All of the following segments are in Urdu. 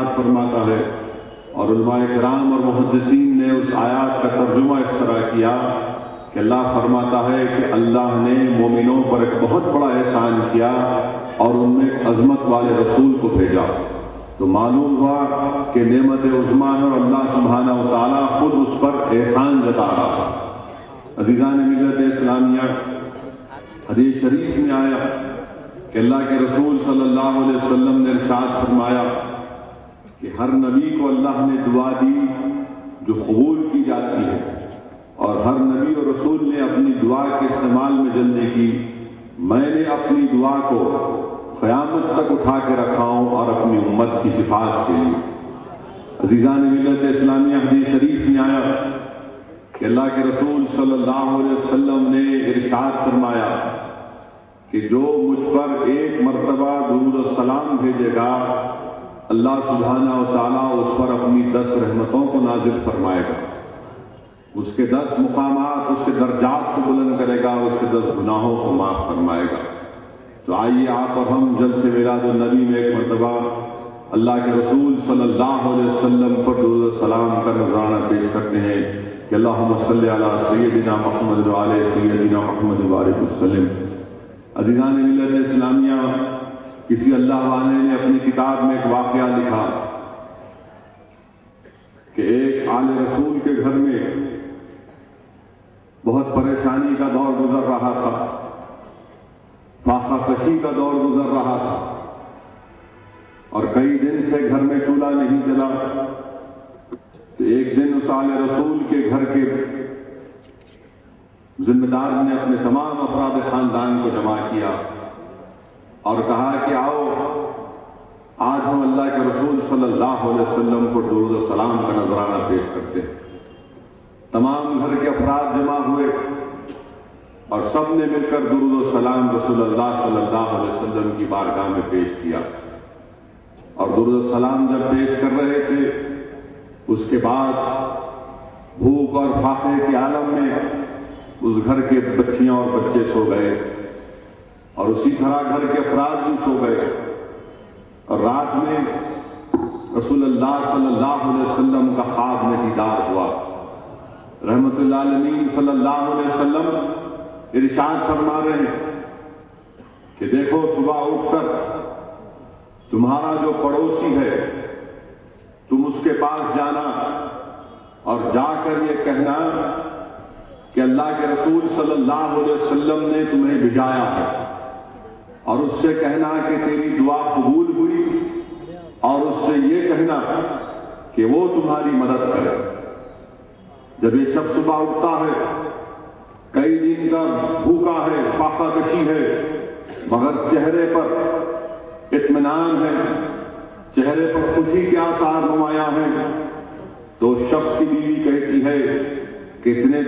ارشاد فرماتا ہے، اور علماء کرام اور محدثین نے اس آیات کا ترجمہ اس طرح کیا کہ اللہ فرماتا ہے کہ اللہ نے مومنوں پر ایک بہت بڑا احسان کیا اور ان میں ایک عظمت والے رسول کو بھیجا۔ تو معلوم ہوا کہ نعمت عظمیٰ ہے اور اللہ سبحانہ و تعالیٰ خود اس پر احسان جتا رہا۔ عزیزان ملت اسلامیہ، حدیث شریف میں آیا کہ اللہ کے رسول صلی اللہ علیہ وسلم نے ارشاد فرمایا کہ ہر نبی کو اللہ نے دعا دی جو قبول کی جاتی ہے، اور ہر نبی اور رسول نے اپنی دعا کے استعمال میں جلدی کی۔ میں نے اپنی دعا کو قیامت تک اٹھا کے رکھا ہوں اور اپنی امت کی شفاعت کے لیے۔ عزیزان ملت اسلامیہ، حدیث شریف میں آیا کہ اللہ کے رسول صلی اللہ علیہ وسلم نے ارشاد فرمایا کہ جو مجھ پر ایک مرتبہ درود و سلام بھیجے گا، اللہ سبحانہ و تعالیٰ اس پر اپنی 10 رحمتوں کو نازل فرمائے گا، اس کے 10 مقامات، اس کے درجات کو بلند کرے گا، اس کے 10 گناہوں کو معاف فرمائے گا۔ تو آئیے آپ اور ہم جلسے میلاد النبی میں ایک مرتبہ اللہ کے رسول صلی اللہ علیہ وسلم پر درود و سلام کا نذرانہ پیش کرتے ہیں کہ اللہم صلی علی سیدنا محمد وعلی سیدنا محمد وبارک وسلم۔ عزیزان ملت اسلامیہ، کسی اللہ والے نے اپنی کتاب میں ایک واقعہ لکھا کہ ایک آل رسول کے گھر میں بہت پریشانی کا دور گزر رہا تھا، فاقہ کشی کا دور گزر رہا تھا، اور کئی دن سے گھر میں چولہا نہیں جلا۔ تو ایک دن اس آل رسول کے گھر کے ذمہ دار نے اپنے تمام افراد خاندان کو جمع کیا اور کہا کہ آؤ آج ہم اللہ کے رسول صلی اللہ علیہ وسلم کو درود و سلام کا نذرانہ پیش کرتے ہیں۔ تمام گھر کے افراد جمع ہوئے اور سب نے مل کر درود و سلام رسول اللہ صلی اللہ علیہ وسلم کی بارگاہ میں پیش کیا، اور درود و سلام جب پیش کر رہے تھے، اس کے بعد بھوک اور فاقے کے عالم میں اس گھر کے بچیاں اور بچے سو گئے، اور اسی طرح گھر کے افراد بھی سو گئے، اور رات میں رسول اللہ صلی اللہ علیہ وسلم کا خواب میں دیدار ہوا۔ رحمت اللہ علیہ صلی اللہ علیہ وسلم ارشاد فرما رہے ہیں کہ دیکھو، صبح اٹھ کر تمہارا جو پڑوسی ہے تم اس کے پاس جانا اور جا کر یہ کہنا کہ اللہ کے رسول صلی اللہ علیہ وسلم نے تمہیں بھیجایا ہے، اور اس سے کہنا کہ تیری دعا قبول ہوئی، اور اس سے یہ کہنا کہ وہ تمہاری مدد کرے۔ جب یہ شخص صبح اٹھتا ہے، کئی دن کا بھوکا ہے، فاقہ کشی ہے، مگر چہرے پر اطمینان ہے، چہرے پر خوشی کے آثار نمایاں ہیں، تو شخص کی بیوی کہتی ہے کہ اتنے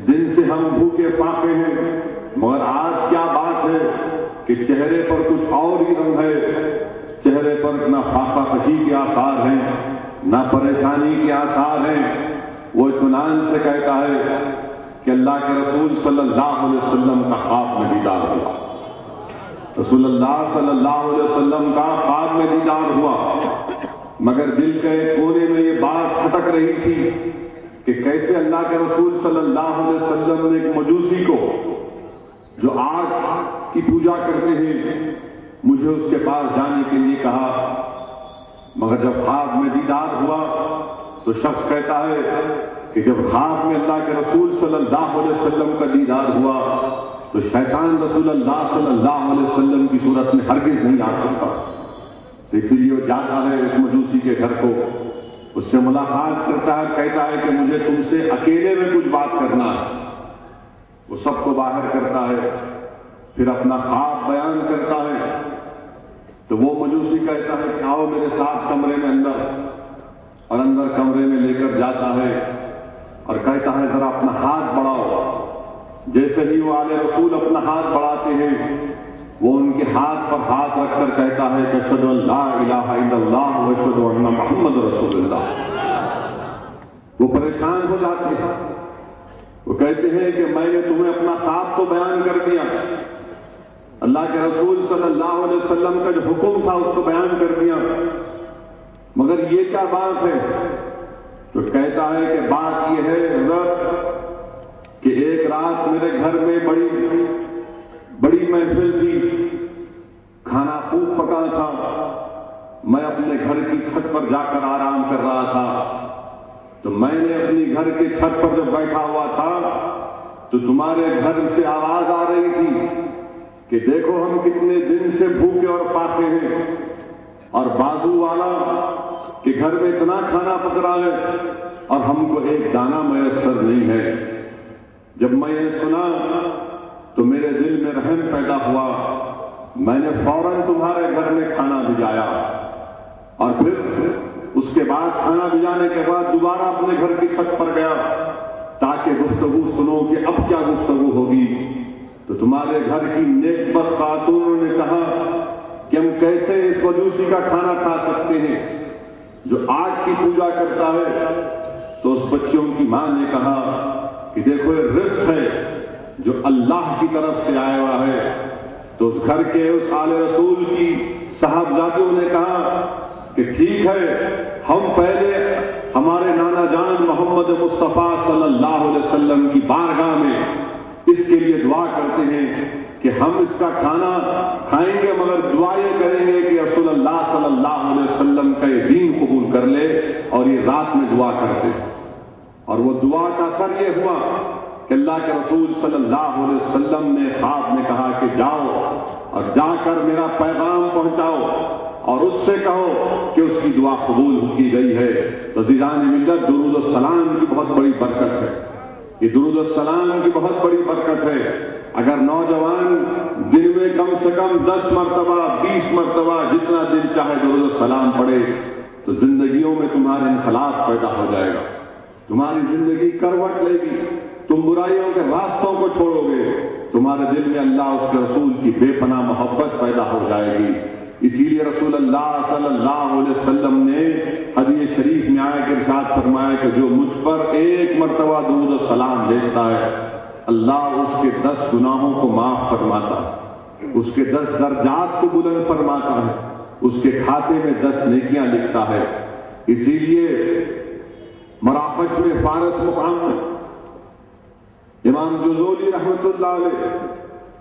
دن سے ہم بھوکے فاقے ہیں، مگر آج کیا بات ہے کہ چہرے پر کچھ اور ہی رنگ ہے، چہرے پر نہ فاقہ کشی کے آثار ہیں، نہ پریشانی کے آثار ہیں۔ وہ اطمینان سے کہتا ہے کہ اللہ کے رسول صلی اللہ علیہ وسلم کا خواب میں دیدار ہوا، رسول اللہ صلی اللہ علیہ وسلم کا خواب میں دیدار ہوا، مگر دل کے کونے میں یہ بات کھٹک رہی تھی کہ کیسے اللہ کے رسول صلی اللہ علیہ وسلم نے ایک مجوسی کو جو آگ کی پوجا کرتے ہیں مجھے اس کے پاس جانے کے لیے کہا، مگر جب خواب میں دیدار ہوا تو شخص کہتا ہے کہ جب خواب میں اللہ کے رسول صلی اللہ علیہ وسلم کا دیدار ہوا تو شیطان رسول اللہ صلی اللہ علیہ وسلم کی صورت میں ہرگز نہیں آ سکتا، تو اسی لیے وہ جاتا ہے اس مجوسی کے گھر کو، اس سے ملاقات کرتا ہے، کہتا ہے کہ مجھے تم سے اکیلے میں کچھ بات کرنا ہے۔ وہ سب کو باہر کرتا ہے، پھر اپنا خواب بیان کرتا ہے، تو وہ مجوسی کہتا ہے کہ آؤ میرے ساتھ کمرے میں اندر، اور اندر کمرے میں لے کر جاتا ہے اور کہتا ہے ذرا اپنا ہاتھ بڑھاؤ۔ جیسے ہی وہ آل رسول اپنا ہاتھ بڑھاتے ہیں، وہ ان کے ہاتھ پر ہاتھ رکھ کر کہتا ہے کہ اشہد ان لا الہ الا اللہ و اشہد ان محمد رسول اللہ۔ وہ پریشان ہو جاتے ہیں، وہ کہتے ہیں کہ میں نے تمہیں اپنا خواب تو بیان کر دیا، اللہ کے رسول صلی اللہ علیہ وسلم کا جو حکم تھا اس کو بیان کر دیا، مگر حضرت یہ کیا بات ہے؟ تو کہتا ہے کہ بات یہ ہے حضرت کہ ایک رات میرے گھر میں بڑی محفل تھی، کھانا خوب پکا تھا، میں اپنے گھر کی چھت پر جا کر آرام کر رہا تھا، تو میں نے اپنی گھر کی چھت پر جب بیٹھا ہوا تھا تو تمہارے گھر سے آواز آ رہی تھی کہ دیکھو ہم کتنے دن سے بھوکے اور پاکے ہیں، اور بازو والا کہ گھر میں اتنا کھانا پک رہا ہے اور ہم کو ایک دانہ میسر نہیں ہے۔ جب میں یہ سنا تو میرے دل میں رحم پیدا ہوا، میں نے فوراً تمہارے گھر میں کھانا بھجایا، اور پھر اس کے بعد کھانا بھجانے کے بعد دوبارہ اپنے گھر کی چھت پر گیا تاکہ گفتگو سنو کہ اب کیا گفتگو ہوگی۔ تو تمہارے گھر کی نیک بخت خاتون نے کہا کہ ہم کیسے اس مجوسی کا کھانا کھا سکتے ہیں جو آگ کی پوجا کرتا ہے؟ تو اس بچیوں کی ماں نے کہا کہ دیکھو یہ رزق ہے جو اللہ کی طرف سے آیا ہوا ہے۔ تو اس گھر کے اس آل رسول کی صاحبزادیوں نے کہا کہ ٹھیک ہے، ہم پہلے ہمارے نانا جان محمد مصطفیٰ صلی اللہ علیہ وسلم کی بارگاہ میں اس کے لیے دعا کرتے ہیں کہ ہم اس کا کھانا کھائیں گے، مگر دعا یہ کریں گے کہ رسول اللہ صلی اللہ علیہ وسلم کا یہ دین قبول کر لے، اور یہ رات میں دعا کرتے ہیں۔ اور وہ دعا کا اثر یہ ہوا کہ اللہ کے رسول صلی اللہ علیہ وسلم نے خواب میں کہا کہ جاؤ اور جا کر میرا پیغام پہنچاؤ اور اس سے کہو کہ اس کی دعا قبول کی گئی ہے۔ تو عزیزان ملت، درود السلام کی بہت بڑی برکت ہے، یہ درود السلام کی بہت بڑی برکت ہے۔ اگر نوجوان دن میں کم سے کم 10 مرتبہ 20 مرتبہ جتنا دل چاہے درود السلام پڑھے تو زندگیوں میں تمہارے انقلاب پیدا ہو جائے گا، تمہاری زندگی کروٹ لے گی، تم برائیوں کے راستوں کو چھوڑو گے، تمہارے دل میں اللہ اس کے رسول کی بے پناہ محبت پیدا ہو جائے گی۔ اسی لیے رسول اللہ صلی اللہ علیہ وسلم نے حدیث شریف میں آیا کہ ارشاد فرمایا کہ جو مجھ پر ایک مرتبہ درود و سلام بھیجتا ہے اللہ اس کے 10 گناہوں کو معاف فرماتا ہے، اس کے 10 درجات کو بلند فرماتا ہے، اس کے کھاتے میں 10 نیکیاں لکھتا ہے۔ اسی لیے مراکش میں فارس مقام میں امام جزولی رحمۃ اللہ علیہ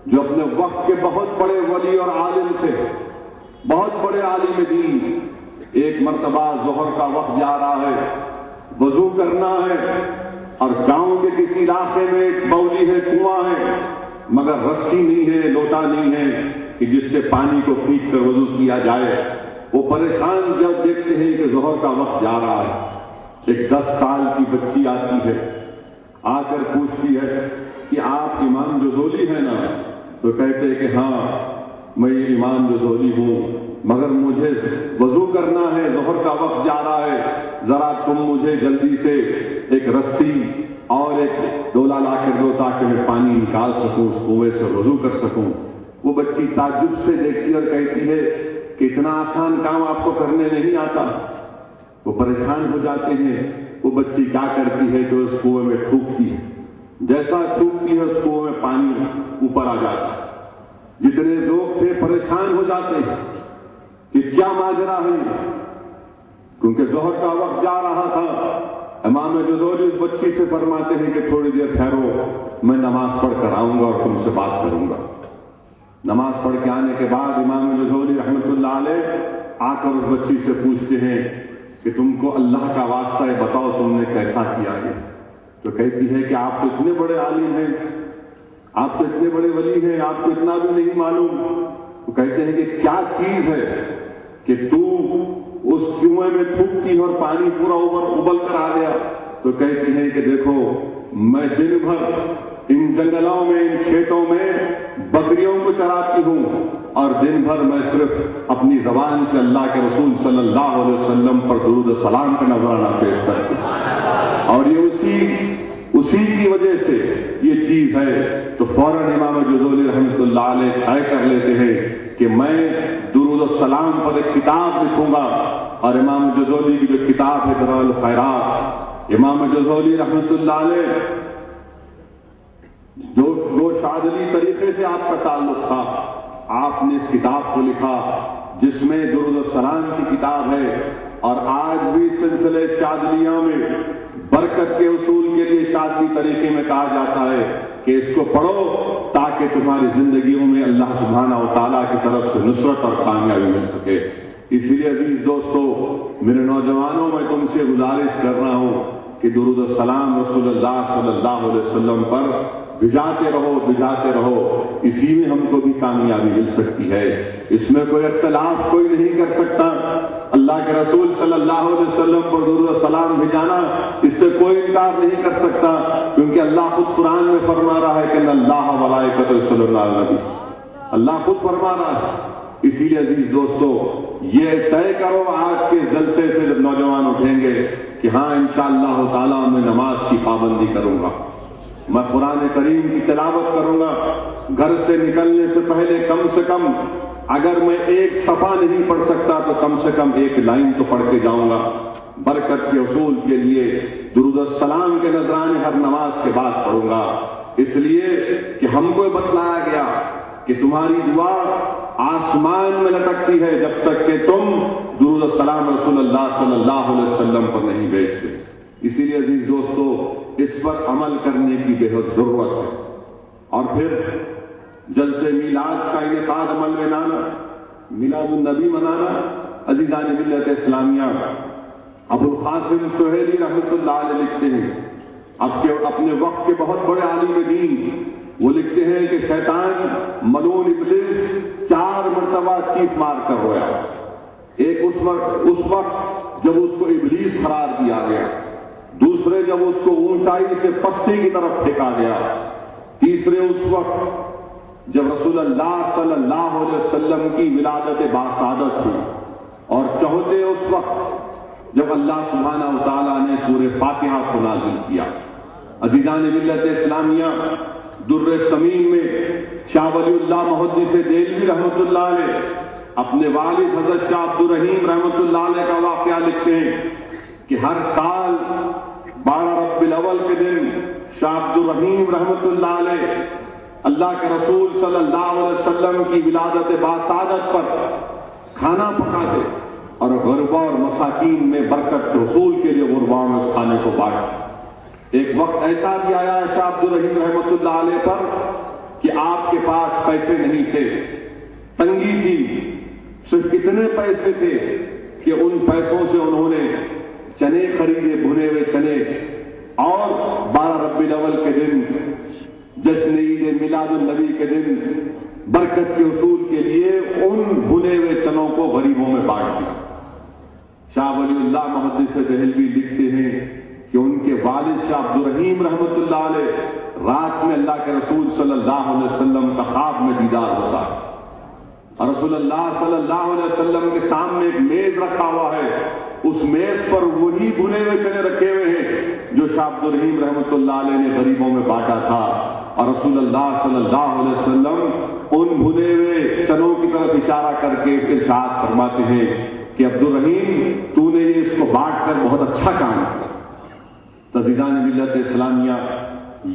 جو اپنے وقت کے بہت بڑے ولی اور عالم تھے، بہت بڑے عالم دین، ایک مرتبہ ظہر کا وقت جا رہا ہے، وضو کرنا ہے، اور گاؤں کے کسی علاقے میں ایک بولی ہے، کنواں ہے، مگر رسی نہیں ہے، لوٹا نہیں ہے کہ جس سے پانی کو کھینچ کر وضو کیا جائے۔ وہ پریشان جب دیکھتے ہیں کہ ظہر کا وقت جا رہا ہے، ایک 10 سال کی بچی آتی ہے، آ کر پوچھتی ہے کہ آپ امام جزولی ہیں نا؟ تو کہتے ہیں کہ ہاں میں یہ امام جزولی ہوں، مگر مجھے وضو کرنا ہے، ظہر کا وقت جا رہا ہے، ذرا تم مجھے جلدی سے ایک رسی اور ایک ڈولا لا کر دو تاکہ میں پانی نکال سکوں، اس کنویں سے وضو کر سکوں۔ وہ بچی تعجب سے دیکھتی اور کہتی ہے کہ اتنا آسان کام آپ کو کرنے نہیں آتا۔ وہ پریشان ہو جاتے ہیں۔ وہ بچی کیا کرتی ہے کہ اس کنویں میں تھوکتی ہے، جیسا تھوکتی ہے اس کنویں میں پانی اوپر آ جاتا ہے۔ جتنے لوگ تھے پریشان ہو جاتے ہیں کہ کیا ماجرا ہے، کیونکہ ظہر کا وقت جا رہا تھا۔ امام جزولی اس بچی سے فرماتے ہیں کہ تھوڑی دیر ٹھہرو، میں نماز پڑھ کر آؤں گا اور تم سے بات کروں گا۔ نماز پڑھ کے آنے کے بعد امام جزولی رحمۃ اللہ علیہ آ کر اس بچی سے پوچھتے ہیں کہ تم کو اللہ کا واسطہ ہے، بتاؤ تم نے کیسا کیا ہے؟ تو کہتی ہے کہ آپ تو اتنے بڑے عالم ہیں، آپ تو اتنے بڑے ولی ہیں، آپ کو اتنا بھی نہیں معلوم۔ وہ کہتے ہیں کہ کیا چیز ہے کہ تو اس کنویں میں تھوکتی اور پانی پورا ابل کر آ گیا؟ تو کہتی ہیں کہ دیکھو میں دن بھر ان جنگلوں میں، ان کھیتوں میں بکریوں کو چراتی ہوں، اور دن بھر میں صرف اپنی زبان سے اللہ کے رسول صلی اللہ علیہ وسلم پر درود و سلام کا نذرانہ پیش کرتی ہوں، اور یہ اسی کی وجہ سے یہ چیز ہے۔ تو فوراً امام جزولی رحمۃ اللہ علیہ طے کر لیتے ہیں کہ میں درود و سلام پر ایک کتاب لکھوں گا، اور امام جزولی کی جو کتاب ہے دلائل الخیرات، امام جزولی رحمۃ اللہ علیہ جو شاذلی طریقے سے آپ کا تعلق تھا، آپ نے اس کتاب کو لکھا جس میں درود السلام کی کتاب ہے، اور آج سلسلے شاذلیہ میں برکت کے اصول کے لیے شاذلی طریقے میں کہا جاتا ہے کہ اس کو پڑھو تاکہ تمہاری زندگیوں میں اللہ سبحانہ و تعالیٰ کی طرف سے نصرت اور کامیابی مل سکے۔ اسی لیے عزیز دوستو، میرے نوجوانوں، میں تم سے گزارش کر رہا ہوں کہ درود السلام رسول اللہ صلی اللہ علیہ وسلم پر بھجاتے رہو، اسی میں ہم کو بھی کامیابی مل سکتی ہے۔ اس میں کوئی اختلاف کوئی نہیں کر سکتا۔ اللہ کے رسول صلی اللہ علیہ وسلم پر درود السلام بھیجانا، اس سے کوئی انکار نہیں کر سکتا، کیونکہ اللہ خود قرآن میں فرما رہا ہے کہ اللہ وملائکتہ یصلون علی النبی، اللہ خود فرما رہا ہے۔ اسی لیے عزیز دوستو، یہ طے کرو آج کے جلسے سے جب نوجوان اٹھیں گے کہ ہاں انشاءاللہ تعالیٰ میں نماز کی پابندی کروں گا، میں قرآن کریم کی تلاوت کروں گا، گھر سے نکلنے سے پہلے کم سے کم اگر میں ایک صفحہ نہیں پڑھ سکتا تو کم سے کم ایک لائن تو پڑھ کے جاؤں گا۔ برکت کے اصول کے لیے درود السلام کے نذرانے ہر نماز کے بعد پڑھوں گا، اس لیے کہ ہم کو بتلایا گیا کہ تمہاری دعا آسمان میں لٹکتی ہے جب تک کہ تم درود السلام رسول اللہ صلی اللہ علیہ وسلم پر نہیں بھیجتے۔ اسی لیے عزیز دوستو، اس پر عمل کرنے کی بے حد ضرورت ہے۔ اور پھر جلسے میلاد کا انعقاد عمل میں لانا، میلاد النبی منانا۔ عزیزان ملت اسلامیہ، ابو القاسم سہیلی رحمۃ اللہ علیہ لکھتے ہیں، اپنے وقت کے بہت بڑے عالم دین، وہ لکھتے ہیں کہ شیطان ملعون ابلیس 4 مرتبہ چیخ مار کر رویا۔ ایک اس وقت جب اس کو ابلیس قرار دیا گیا، دوسرے جب اس کو اونچائی سے پستی کی طرف پھینکا گیا، تیسرے اس وقت جب رسول اللہ صلی اللہ علیہ وسلم کی ولادت باسعادت ہوئی، اور چوتھے اس وقت جب اللہ سبحانہ و تعالیٰ نے سورہ فاتحہ کو نازل کیا۔ عزیزان ملت اسلامیہ، در سمین میں شاہ ولی اللہ محدث دہلوی رحمۃ اللہ علیہ اپنے والد حضرت شاہ عبد الرحیم رحمۃ اللہ علیہ کا واقعہ لکھتے ہیں کہ ہر سال 12 ربیع الاول کے دن شاہ عبد الرحیم رحمۃ اللہ علیہ اللہ کے رسول صلی اللہ علیہ وسلم کی ولادت باسعادت پر کھانا پکاتے اور غربا اور مساکین میں برکت کے حصول کے لیے غرباؤں میں اس کھانے کو بانٹتے۔ ایک وقت ایسا بھی آیا شاہ عبد الرحیم رحمۃ اللہ علیہ پر کہ آپ کے پاس پیسے نہیں تھے، تنگی تھی، صرف اتنے پیسے تھے کہ ان پیسوں سے انہوں نے چنے خریدے، بھنے ہوئے چنے، اور 12 ربیع الاول کے دن جشن عید میلاد النبی کے دن برکت کے حصول کے لیے ان بھنے ہوئے چنوں کو غریبوں میں بانٹ دیا۔ شاہ ولی اللہ محدث دہلوی لکھتے ہیں کہ ان کے والد شاہ عبد الرحیم رحمۃ اللہ علیہ رات میں اللہ کے رسول صلی اللہ علیہ وسلم کا خواب میں دیدار ہوتا ہے، اور رسول اللہ صلی اللہ علیہ وسلم کے سامنے ایک میز رکھا ہوا ہے، اس میز پر وہی بھنے ہوئے چنے رکھے ہوئے ہیں جو شاہ عبد الرحیم رحمۃ اللہ علیہ نے غریبوں میں بانٹا تھا، اور رسول اللہ صلی اللہ علیہ وسلم ان بھنے ہوئے چنوں کی طرف اشارہ کر کے ارشاد فرماتے ہیں کہ عبد الرحیم، تو نے اس کو بانٹ کر بہت اچھا کام کیا۔ عزیزان ملت اسلامیہ،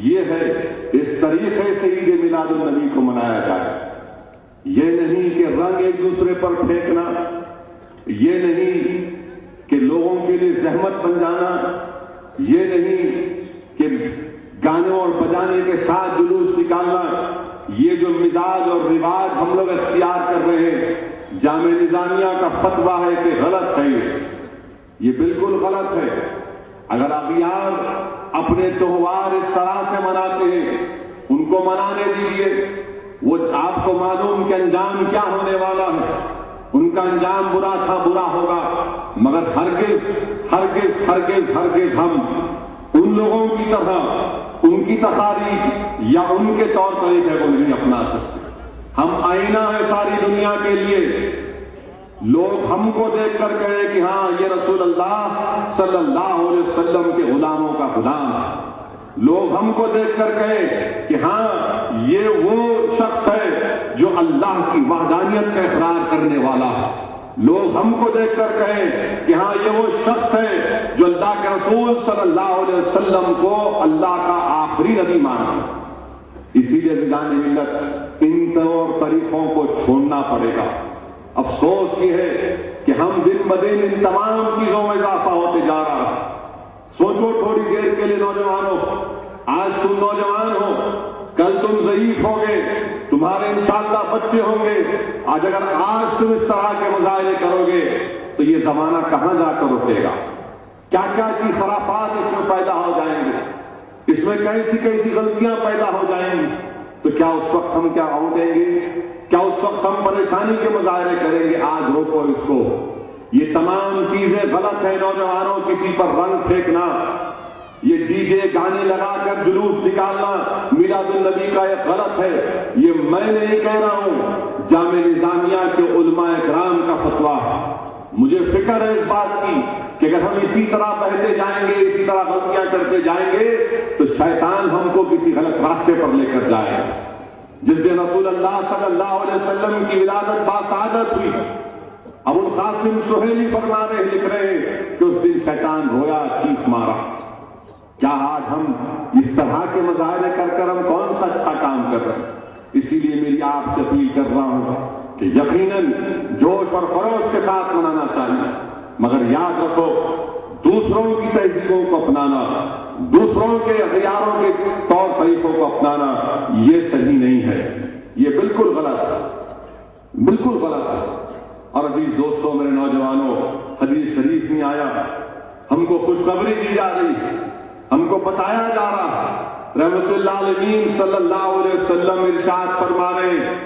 یہ ہے اس طریقے سے عید میلاد النبی کو منایا جائے۔ یہ نہیں کہ رنگ ایک دوسرے پر پھینکنا، یہ نہیں کہ لوگوں کے لیے زحمت بن جانا، یہ نہیں کہ گانوں اور بجانے کے ساتھ جلوس نکالنا۔ یہ جو مزاج اور رواج ہم لوگ اختیار کر رہے ہیں، جامع نظامیہ کا فتویٰ ہے کہ غلط ہے، یہ بالکل غلط ہے۔ اگر اغیار اپنے تہوار اس طرح سے مناتے ہیں، ان کو منانے دیجیے، وہ آپ کو معلوم کہ انجام کیا ہونے والا ہے، ان کا انجام برا تھا، برا ہوگا، مگر ہرگز ہرگز ہرگز ہرگز ہم ان لوگوں کی طرح ان کی تقاریب یا ان کے طور طریقے کو نہیں اپنا سکتے۔ ہم آئینہ ہے ساری دنیا کے لیے، لوگ ہم کو دیکھ کر کہے کہ ہاں یہ رسول اللہ صلی اللہ علیہ وسلم کے غلاموں کا غلام ہے، لوگ ہم کو دیکھ کر کہے کہ ہاں یہ وہ شخص ہے جو اللہ کی وحدانیت کا اقرار کرنے والا ہے، لوگ ہم کو دیکھ کر کہیں کہ ہاں یہ وہ شخص ہے جو اللہ کے رسول صلی اللہ علیہ وسلم کو اللہ کا آخری نبی مانا۔ اسی لیے عزیزان ملت، ان طور طریقوں کو چھوڑنا پڑے گا۔ افسوس یہ ہے کہ ہم دن بدن ان تمام چیزوں میں اضافہ ہوتے سوچو تھوڑی دیر کے لیے نوجوانوں، آج تم نوجوان ہو، کل تم ضعیف ہوگے، تمہارے انشاءاللہ بچے ہوں گے. آج اگر آج تم اس طرح کے مظاہرے کرو گے تو یہ زمانہ کہاں جا کر رکے گا؟ کیا کیا چیز خرافات اس میں پیدا ہو جائیں گے، اس میں کیسی کیسی غلطیاں پیدا ہو جائیں گی. تو کیا اس وقت ہم کیا رو دیں گے؟ کیا اس وقت ہم پریشانی کے مظاہرے کریں گے؟ آج روکو اس کو. یہ تمام چیزیں غلط ہیں نوجوانوں. کسی پر رنگ پھینکنا، یہ ڈی جے گانے لگا کر جلوس نکالنا میلاد النبی کا یہ غلط ہے. یہ میں نہیں کہہ رہا ہوں، جامعہ نظامیہ کے علماء کرام کا فتویٰ. مجھے فکر ہے اس بات کی کہ اگر ہم اسی طرح بہتے جائیں گے، اسی طرح غلطیاں کرتے جائیں گے تو شیطان ہم کو کسی غلط راستے پر لے کر جائے گا. جس دن رسول اللہ صلی اللہ علیہ وسلم کی ولادت باسعادت ہوئی، ابو القاسم سہیلی فرما رہے لکھ رہے ہیں کہ اس دن شیطان رویا، چیخ مارا. کیا آج ہم اس طرح کے مظاہرے کر کر ہم کون سا اچھا کام کر رہے ہیں؟ اسی لیے میری آپ سے اپیل کر رہا ہوں کہ یقیناً جوش اور خروش کے ساتھ منانا چاہیے، مگر یاد رکھو دوسروں کی تہذیبوں کو اپنانا، دوسروں کے اختیاروں کے طور طریقوں کو اپنانا یہ صحیح نہیں ہے. یہ بالکل غلط ہے، بالکل غلط ہے. اور عزیز دوستوں، میرے نوجوانوں، حدیث شریف میں آیا، ہم کو خوشخبری دی جا رہی، ہم کو بتایا جا رہا، رحمت اللہ علیہ صلی اللہ علیہ وسلم ارشاد فرما رہے ہیں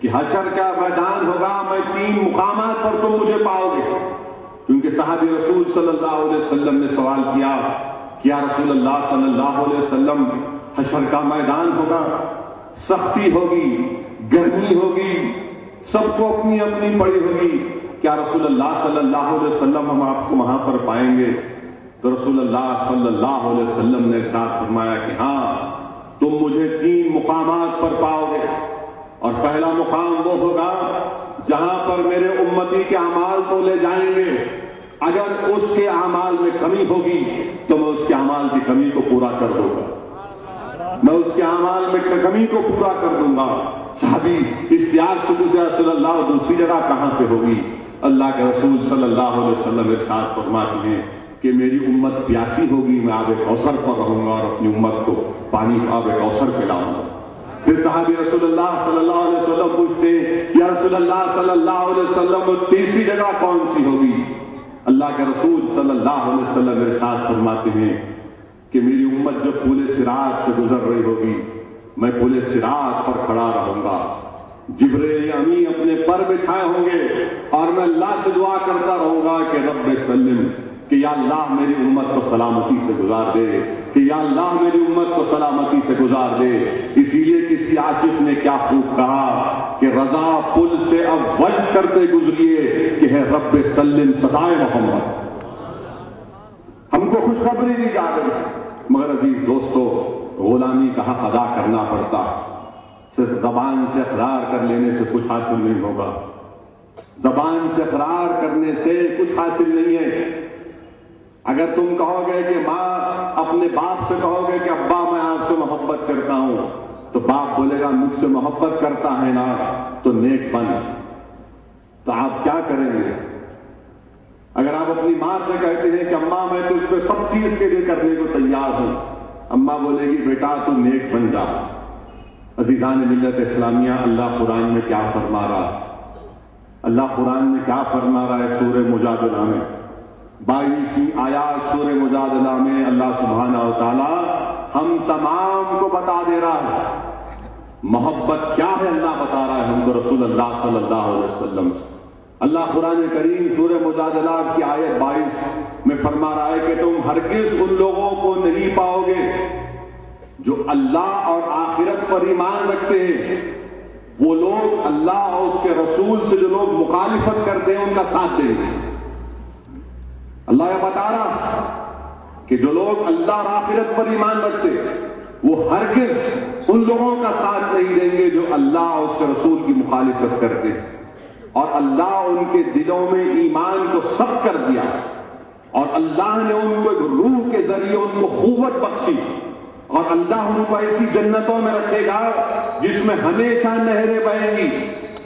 کہ حشر کا میدان ہوگا، میں 3 مقامات پر تم مجھے پاؤ گے. کیونکہ صحابی رسول صلی اللہ علیہ وسلم نے سوال کیا کہ یا رسول اللہ صلی اللہ علیہ وسلم، حشر کا میدان ہوگا، سختی ہوگی، گرمی ہوگی، سب کو اپنی اپنی پڑی ہوگی، کیا رسول اللہ صلی اللہ علیہ وسلم ہم آپ کو وہاں پر پائیں گے؟ تو رسول اللہ صلی اللہ علیہ وسلم نے ارشاد فرمایا کہ ہاں، تم مجھے 3 مقامات پر پاؤ گے. اور پہلا مقام وہ ہوگا جہاں پر میرے امتی کے اعمال تو لے جائیں گے، اگر اس کے اعمال میں کمی ہوگی تو میں اس کے اعمال کی کمی کو پورا کر دوں گا، میں اس کے اعمال میں کمی کو پورا کر دوں گا. صحابی اشتیاق سے پوچھا رسول اللہ دوسری جگہ کہاں پہ ہوگی؟ اللہ کے رسول صلی اللہ علیہ وسلم ارشاد فرماتے ہیں کہ میری امت پیاسی ہوگی، میں آب کوثر پر رہوں گا اور اپنی امت کو پانی آب کوثر پلاؤں گا. پھر صحابی رسول اللہ صلی اللہ علیہ وسلم پوچھتے ہیں یا رسول اللہ صلی اللہ علیہ وسلم تیسری جگہ کون سی ہوگی؟ اللہ کے رسول صلی اللہ علیہ وسلم ارشاد فرماتے ہیں کہ میری امت جب پل صراط سے گزر رہی ہوگی، میں پل صراط پر کھڑا رہوں گا، جبریل امین اپنے پر بچھائے ہوں گے اور میں اللہ سے دعا کرتا رہوں گا کہ رب سلم، کہ یا اللہ میری امت کو سلامتی سے گزار دے، کہ یا اللہ میری امت کو سلامتی سے گزار دے. اسی لیے کسی عاشق نے کیا خوب کہا کہ رضا پل سے اب وجد کرتے گزریے کہ ہے رب سلم صدائے محمد. ہم کو خوشخبری دی جا رہی ہے، مگر عزیز دوستو، غلامی کا حق ادا کرنا پڑتا. صرف زبان سے اقرار کر لینے سے کچھ حاصل نہیں ہوگا، زبان سے اقرار کرنے سے کچھ حاصل نہیں ہے. اگر تم کہو گے کہ ماں اپنے باپ سے کہو گے کہ ابا میں آپ سے محبت کرتا ہوں، تو باپ بولے گا مجھ سے محبت کرتا ہے نا تو نیک بن. تو آپ کیا کریں گے؟ اگر آپ اپنی ماں سے کہتے ہیں کہ اماں میں تو اس پہ سب چیز کے لیے کرنے کو تیار ہوں، اماں بولے گی بیٹا تو نیک بن جا. عزیزان ملت اسلامیہ، اللہ قرآن میں کیا فرما رہا؟ اللہ قرآن میں کیا فرما رہا ہے؟ سورہ مجادلہ میں 22ویں آیات سورہ مجادلہ میں اللہ سبحانہ و تعالی ہم تمام کو بتا دے رہا ہے محبت کیا ہے. اللہ بتا رہا ہے ہم کو رسول اللہ صلی اللہ علیہ وسلم سے. اللہ قرآن کریم سورہ مجادلہ کی آیت 22 میں فرما رہا ہے کہ تم ہرگز ان لوگوں کو نہیں پاؤ گے جو اللہ اور آخرت پر ایمان رکھتے ہیں. وہ لوگ اللہ اور اس کے رسول سے جو لوگ مخالفت کرتے ہیں ان کا ساتھ دیں گے. اللہ یہ بتا رہا کہ جو لوگ اللہ اور آخرت پر ایمان رکھتے وہ ہرگز ان لوگوں کا ساتھ نہیں دیں گے جو اللہ اور اس کے رسول کی مخالفت کرتے. اور اللہ ان کے دلوں میں ایمان کو سب کر دیا اور اللہ نے ان کو ایک روح کے ذریعے ان کو قوت بخشی اور اللہ ان کو ایسی جنتوں میں رکھے گا جس میں ہمیشہ نہریں بہیں گی.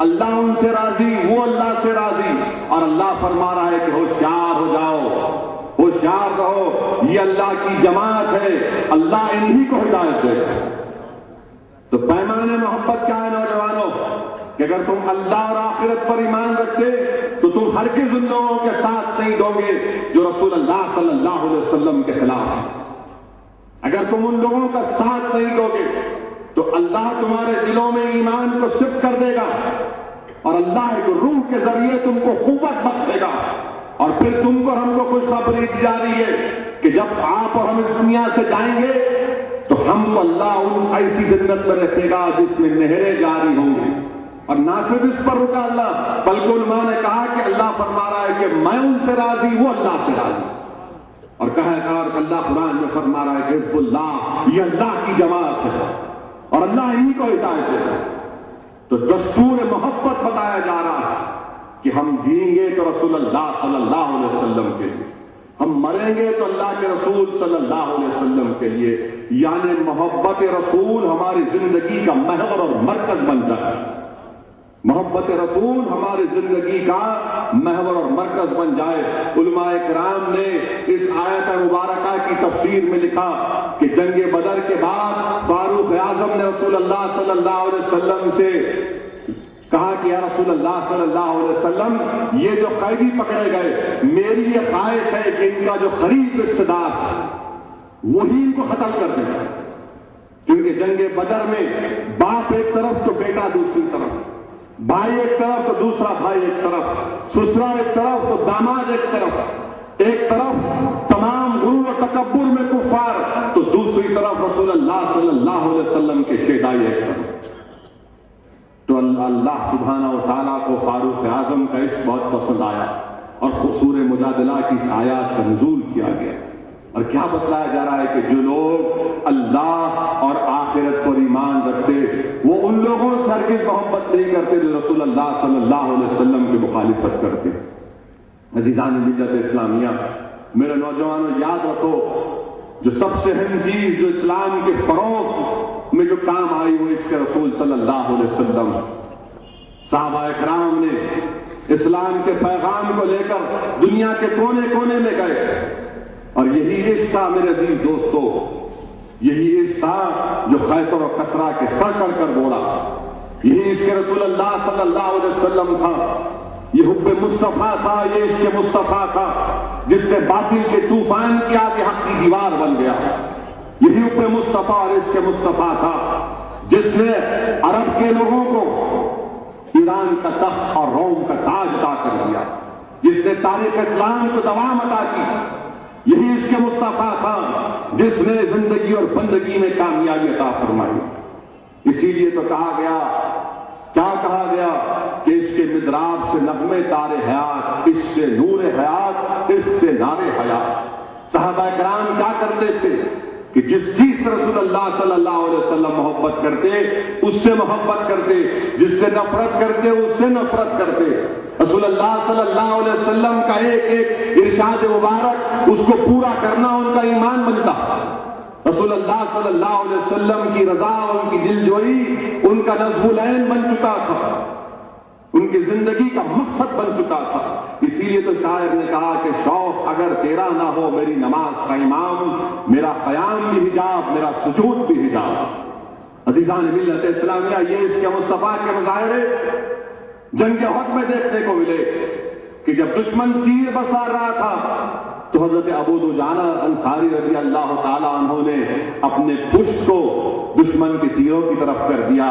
اللہ ان سے راضی، وہ اللہ سے راضی. اور اللہ فرما رہا ہے کہ ہوشیار ہو جاؤ، ہوشیار رہو، یہ اللہ کی جماعت ہے، اللہ انہی کو ہدایت دے گا۔ تو پیمانے محبت کیا ہے نوجوانوں کہ اگر تم اللہ اور آخرت پر ایمان رکھتے تو تم ہرگز ان لوگوں کے ساتھ نہیں دو گے جو رسول اللہ صلی اللہ علیہ وسلم کے خلاف ہیں۔ اگر تم ان لوگوں کا ساتھ نہیں دو گے تو اللہ تمہارے دلوں میں ایمان کو صفت کر دے گا اور اللہ کے روح کے ذریعے تم کو قوت بخشے گا، اور پھر تم کو ہم کو خوشخبری دی جا رہی ہے کہ جب آپ اور ہم اس دنیا سے جائیں گے تو ہم کو اللہ ان ایسی جنت میں رکھے گا جس میں نہریں جاری ہوں گی۔ اور نہ صرف اس پر رکا اللہ، بلکہ علماء نے کہا کہ اللہ فرما رہا ہے کہ میں ان سے راضی، وہ اللہ سے راضی، اور کہا کہ اللہ قرآن میں فرما رہا ہے کہ حزب اللہ، یہ اللہ کی جماعت ہے اور اللہ انہی کو ہدایت دے گا۔ تو دستور محبت بتایا جا رہا ہے کہ ہم جئیں گے تو رسول اللہ صلی اللہ علیہ وسلم کے لیے، ہم مریں گے تو اللہ کے رسول صلی اللہ علیہ وسلم کے لیے، یعنی محبت رسول ہماری زندگی کا محور اور مرکز بن جائے۔ محبت رسول ہماری زندگی کا محور اور مرکز بن جائے۔ علماء کرام نے اس آیت مبارکہ کی تفسیر میں لکھا کہ جنگ بدر کے بعد فاروق اعظم نے رسول اللہ صلی اللہ علیہ وسلم سے کہا کہ یا رسول اللہ صلی اللہ علیہ وسلم، یہ جو قیدی پکڑے گئے، میری یہ خواہش ہے کہ ان کا جو قریب رشتہ دار ہے وہی ان کو قتل کر دے، کیونکہ جنگ بدر میں باپ ایک طرف تو بیٹا دوسری طرف، بھائی ایک طرف تو دوسرا بھائی ایک طرف، سسرال ایک طرف تو داماد ایک طرف تمام غرور و تکبر میں کفار، تو دوسری طرف رسول اللہ صلی اللہ علیہ وسلم کے شیدائی ایک طرف۔ تو اللہ سبحانہ و تعالیٰ کو فاروق اعظم کا عشق بہت پسند آیا اور سورہ مجادلہ کی آیات کا نزول کیا گیا، اور کیا بتلایا جا رہا ہے کہ جو لوگ اللہ اور آخرت پر ایمان رکھتے وہ ان لوگوں سے ہرگز محبت نہیں کرتے جو رسول اللہ صلی اللہ علیہ وسلم کی مخالفت کرتے۔ عزیزان ملت اسلامیہ، میرے نوجوانوں یاد رکھو، جو سب سے اہم چیز جو اسلام کے فروغ میں جو کام آئی وہ عشق رسول صلی اللہ علیہ وسلم۔ صحابہ کرام نے اسلام کے پیغام کو لے کر دنیا کے کونے کونے میں گئے، اور یہی عشق تھا میرے عزیز دوستو، یہی عشق تھا جو قیصر و کسریٰ کے سر کر کر بولا، یہی عشق رسول اللہ صلی اللہ علیہ وسلم تھا، یہ حب مصطفیٰ تھا، یہ عشق مصطفیٰ تھا جس سے باطل کے طوفان کی آگے حق کی دیوار بن گیا۔ یہی حب مصطفیٰ اور عشق مصطفیٰ تھا جس نے عرب کے لوگوں کو ایران کا تخت اور روم کا تاج عطا کر دیا، جس نے تاریخ اسلام کو دوام عطا کی۔ یہی عشق مصطفیٰ تھا جس نے زندگی اور بندگی میں کامیابی عطا فرمائی۔ اسی لیے تو کہا گیا، کیا کہا گیا کہ عشق مدراب سے نغمے تار حیات، عشق سے نور حیات، عشق سے نار حیات۔ صحابہ کرام کیا کرتے تھے کہ جس چیز سے رسول اللہ صلی اللہ علیہ وسلم محبت کرتے اس سے محبت کرتے، جس سے نفرت کرتے اس سے نفرت کرتے۔ رسول اللہ صلی اللہ علیہ وسلم کا ایک ایک ارشاد مبارک اس کو پورا کرنا ان کا ایمان بنتا۔ رسول اللہ صلی اللہ علیہ وسلم کی رضا، ان کی دل جوئی ان کا نصب العین بن چکا تھا، ان کی زندگی کا مقصد بن چکا تھا۔ اسی لیے تو شاعر نے کہا کہ شوق اگر تیرا نہ ہو میری نماز کا امام، میرا قیام بھی حجاب، میرا سجود بھی حجاب۔ عزیزان ملت اسلامیہ، یہ عشق مصطفیٰ کے مظاہرے جنگ احد میں دیکھنے کو ملے کہ جب دشمن تیر برسا رہا تھا تو حضرت ابو دجانہ انصاری رضی اللہ تعالیٰ عنہ نے اپنے پشت کو دشمن کے تیروں کی طرف کر دیا،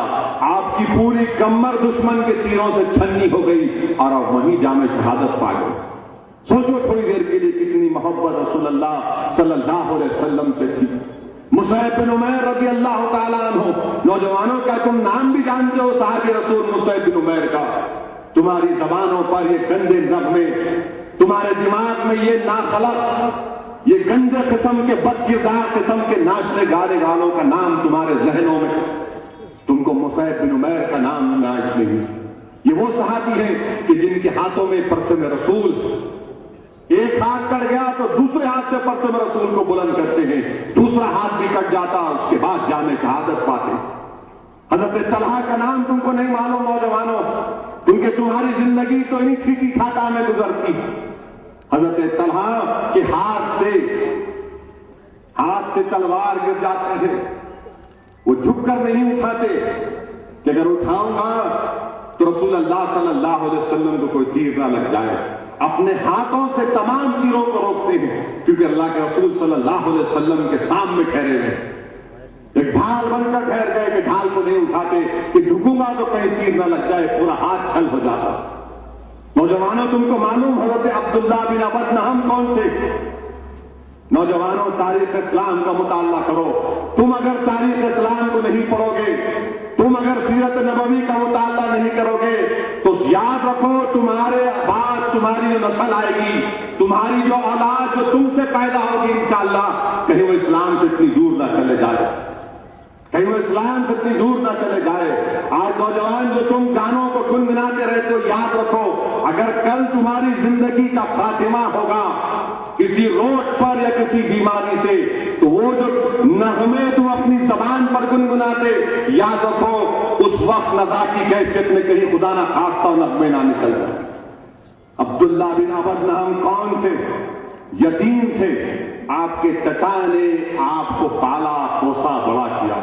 آپ کی پوری کمر دشمن کے تیروں سے چھنی ہو گئی اور اب وہیں جام شہادت پا گئے۔ سوچو تھوڑی دیر کے لیے کتنی محبت رسول اللہ صلی اللہ علیہ وسلم سے تھی۔ مصعب بن عمیر رضی اللہ تعالیٰ عنہ، نوجوانوں کا تم نام بھی جانتے ہو صحابی رسول مصعب بن عمیر کا، تمہاری زبانوں پر یہ گندے نغمے، تمہارے دماغ میں یہ ناخلق، یہ گندے قسم کے بد کردار قسم کے ناچنے گانے والوں کا نام تمہارے ذہنوں میں، تم کو مصعب بن عمیر کا نام نائب نہیں۔ یہ وہ صحابی ہیں کہ جن کے ہاتھوں میں پرچم رسول، ایک ہاتھ کٹ گیا تو دوسرے ہاتھ سے پرچم رسول کو بلند کرتے ہیں، دوسرا ہاتھ بھی کٹ جاتا اس کے بعد جام شہادت پاتے۔ حضرت طلحہ کا نام تم کو نہیں معلوم نوجوانوں، کیونکہ تمہاری زندگی تو انہی کھیتی کھاٹا میں گزرتی۔ حضرت طلحہ کے ہاتھ سے ہاتھ سے تلوار گر جاتی ہے وہ جھک کر نہیں اٹھاتے کہ اگر اٹھاؤں گا تو رسول اللہ صلی اللہ علیہ وسلم کو کوئی تیر نہ لگ جائے. اپنے ہاتھوں سے تمام تیروں کو روکتے ہیں کیونکہ اللہ کے رسول صلی اللہ علیہ وسلم کے سامنے ٹھہرے ہوئے ایک ڈھال بن کر ٹھہر گئے کہ ڈھال کو نہیں اٹھاتے کہ جھکوں گا تو کہیں تیر نہ لگ جائے, پورا ہاتھ چھل ہو جاتا. نوجوانوں تم کو معلوم حضرت عبداللہ بن ابی نہم کون تھے؟ نوجوانوں تاریخ اسلام کا مطالعہ کرو. تم اگر تاریخ اسلام کو نہیں پڑھو گے, تم اگر سیرت نبوی کا مطالعہ نہیں کرو گے تو یاد رکھو تمہارے بعد تمہاری جو نسل آئے گی, تمہاری جو اولاد جو تم سے پیدا ہوگی انشاءاللہ کہیں وہ اسلام سے اتنی دور نہ چلے جائے, کہیں وہ اسلام سے اتنی دور نہ چلے جائے. آج نوجوان جو تم گانوں کو گنگناتے رہتے ہو, یاد رکھو اگر کل تمہاری زندگی کا خاتمہ ہوگا کسی روڈ پر یا کسی بیماری سے تو وہ جو نغمے تم اپنی زبان پر گنگناتے, یاد رکھو اس وقت نزا کی کیفیت میں کہیں خدا نہ خواستہ نغمے نہ نکل جائے. عبداللہ بن ابی نہم کون تھے؟ یتیم تھے. آپ کے چچا نے آپ کو پالا پوسا بڑا کیا,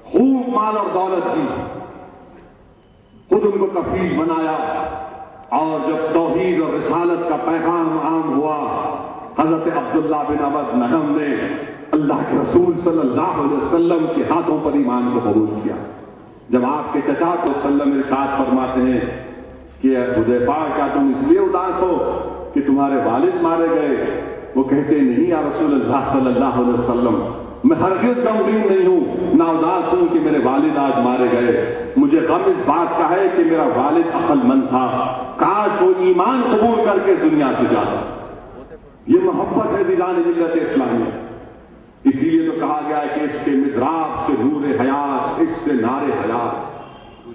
خوب مال اور دولت دی, خود ان کو کفیل بنایا, اور جب توحید اور رسالت کا پیغام عام ہوا حضرت عبداللہ بن ابی نہم نے اللہ کے رسول صلی اللہ علیہ وسلم کے ہاتھوں پر ایمان کو قبول کیا. جب آپ کے چچا کو وسلم ارشاد فرماتے ہیں کہ حذیفہ کیا تم اس لیے اداس ہو کہ تمہارے والد مارے گئے؟ وہ کہتے نہیں یا رسول اللہ صلی اللہ علیہ وسلم, میں ہرگز غمگین نہیں ہوں, نہ اداس ہوں کہ میرے والد آج مارے گئے. مجھے غم اس بات کا ہے کہ میرا والد عقل مند تھا, کاش وہ ایمان قبول کر کے دنیا سے جاتا. یہ محبت ہے دیدان ملت اسلامیہ. اسی لیے تو کہا گیا ہے کہ اس کے مدراب سے نور حیات, اس سے نار حیات.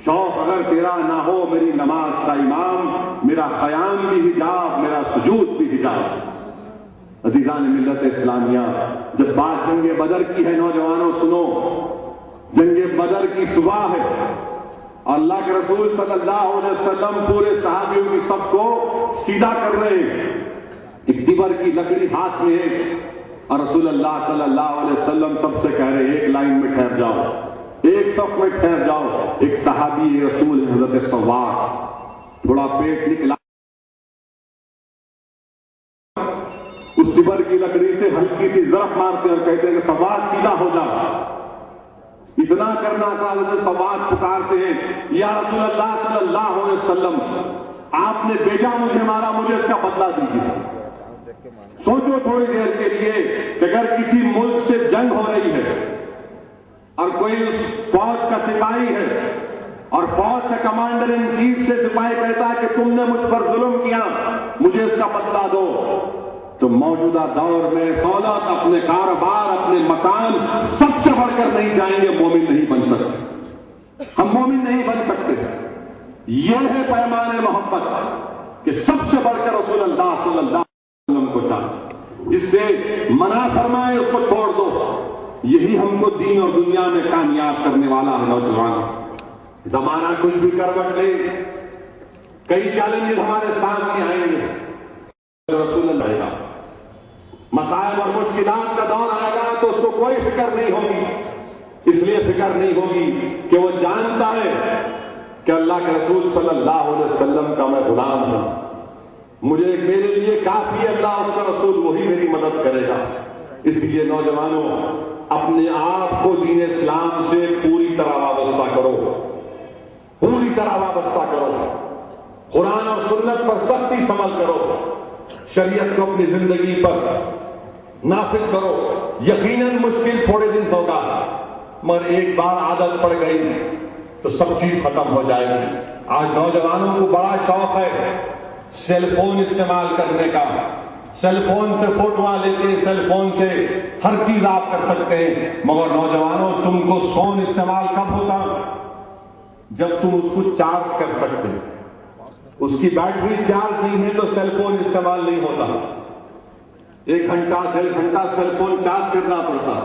شوق اگر تیرا نہ ہو میری نماز کا امام, میرا قیام بھی حجاب, میرا سجود بھی حجاب. عزیزان ملت اسلامیہ, جب بات جنگ بدر کی ہے نوجوانوں سنو, جنگ بدر کی صبح ہے اور اللہ کے رسول صلی اللہ علیہ وسلم پورے صحابیوں کی صف کو سیدھا کر رہے ہیں. ایک تیور کی لکڑی ہاتھ میں ہے اور رسول اللہ صلی اللہ علیہ وسلم سب سے کہہ رہے ہیں ایک لائن میں ٹھہر جاؤ, ایک صف میں ٹھہر جاؤ. ایک صحابی رسول حضرت سوار تھوڑا پیٹ نکلا, اس تیور کی لکڑی سے ہلکی سی ضرب مارتے اور کہتے ہیں کہ سوار سیدھا ہو جا. اتنا کرنا تھا حضرت سوار پکارتے ہیں یا رسول اللہ صلی اللہ علیہ وسلم آپ نے بیجا مجھے مارا, مجھے اس کا بدلہ دیجیے. سوچو تھوڑی دیر کے لیے کہ اگر کسی ملک سے جنگ ہو رہی ہے اور کوئی اس فوج کا سپاہی ہے اور فوج کا کمانڈر ان چیف سے سپاہی کہتا ہے کہ تم نے مجھ پر ظلم کیا, مجھے اس کا بدلہ دو, تو موجودہ دور میں دولت, اپنے کاروبار, اپنے مکان سب سے بڑھ کر نہیں جائیں گے, مومن نہیں بن سکتے. ہم مومن نہیں بن سکتے. یہ ہے پیمان محبت کہ سب سے بڑھ کر رسول اللہ صلی اللہ علیہ وسلم کو چاہیے, جس سے منع فرمائے اس کو چھوڑ دو. یہی ہم کو دین اور دنیا میں کامیاب کرنے والا ہے. نوجوان, زمانہ کچھ بھی کروٹ لے, کئی چیلنجز ہمارے سامنے آئیں گے, رسول اللہ آئے گا, مسائل اور مشکلات کا دور آئے گا تو اس کو کوئی فکر نہیں ہوگی. اس لیے فکر نہیں ہوگی کہ وہ جانتا ہے کہ اللہ کے رسول صلی اللہ علیہ وسلم کا میں غلام ہوں, مجھے میرے لیے کافی اللہ اس کا رسول وہی میری مدد کرے گا. اس لیے نوجوانوں اپنے آپ کو دین اسلام سے پوری طرح وابستہ کرو, پوری طرح وابستہ کرو. قرآن اور سنت پر سختی سے عمل کرو, شریعت کو اپنی زندگی پر نافذ کرو. یقیناً مشکل تھوڑے دن ہوگا مگر ایک بار عادت پڑ گئی تو سب چیز ختم ہو جائے گی. آج نوجوانوں کو بڑا شوق ہے سیل فون استعمال کرنے کا, سیل فون سے فوٹوਆਂ لیتے ہیں, سیل فون سے ہر چیز آپ کر سکتے ہیں. مگر نوجوانوں تم کو فون استعمال کب ہوتا؟ جب تم اس کو چارج کر سکتے. اس کی بیٹری چارج نہیں ہے تو سیل فون استعمال نہیں ہوتا. 1 گھنٹہ 1.5 گھنٹہ سیل فون چارج کرنا پڑتا.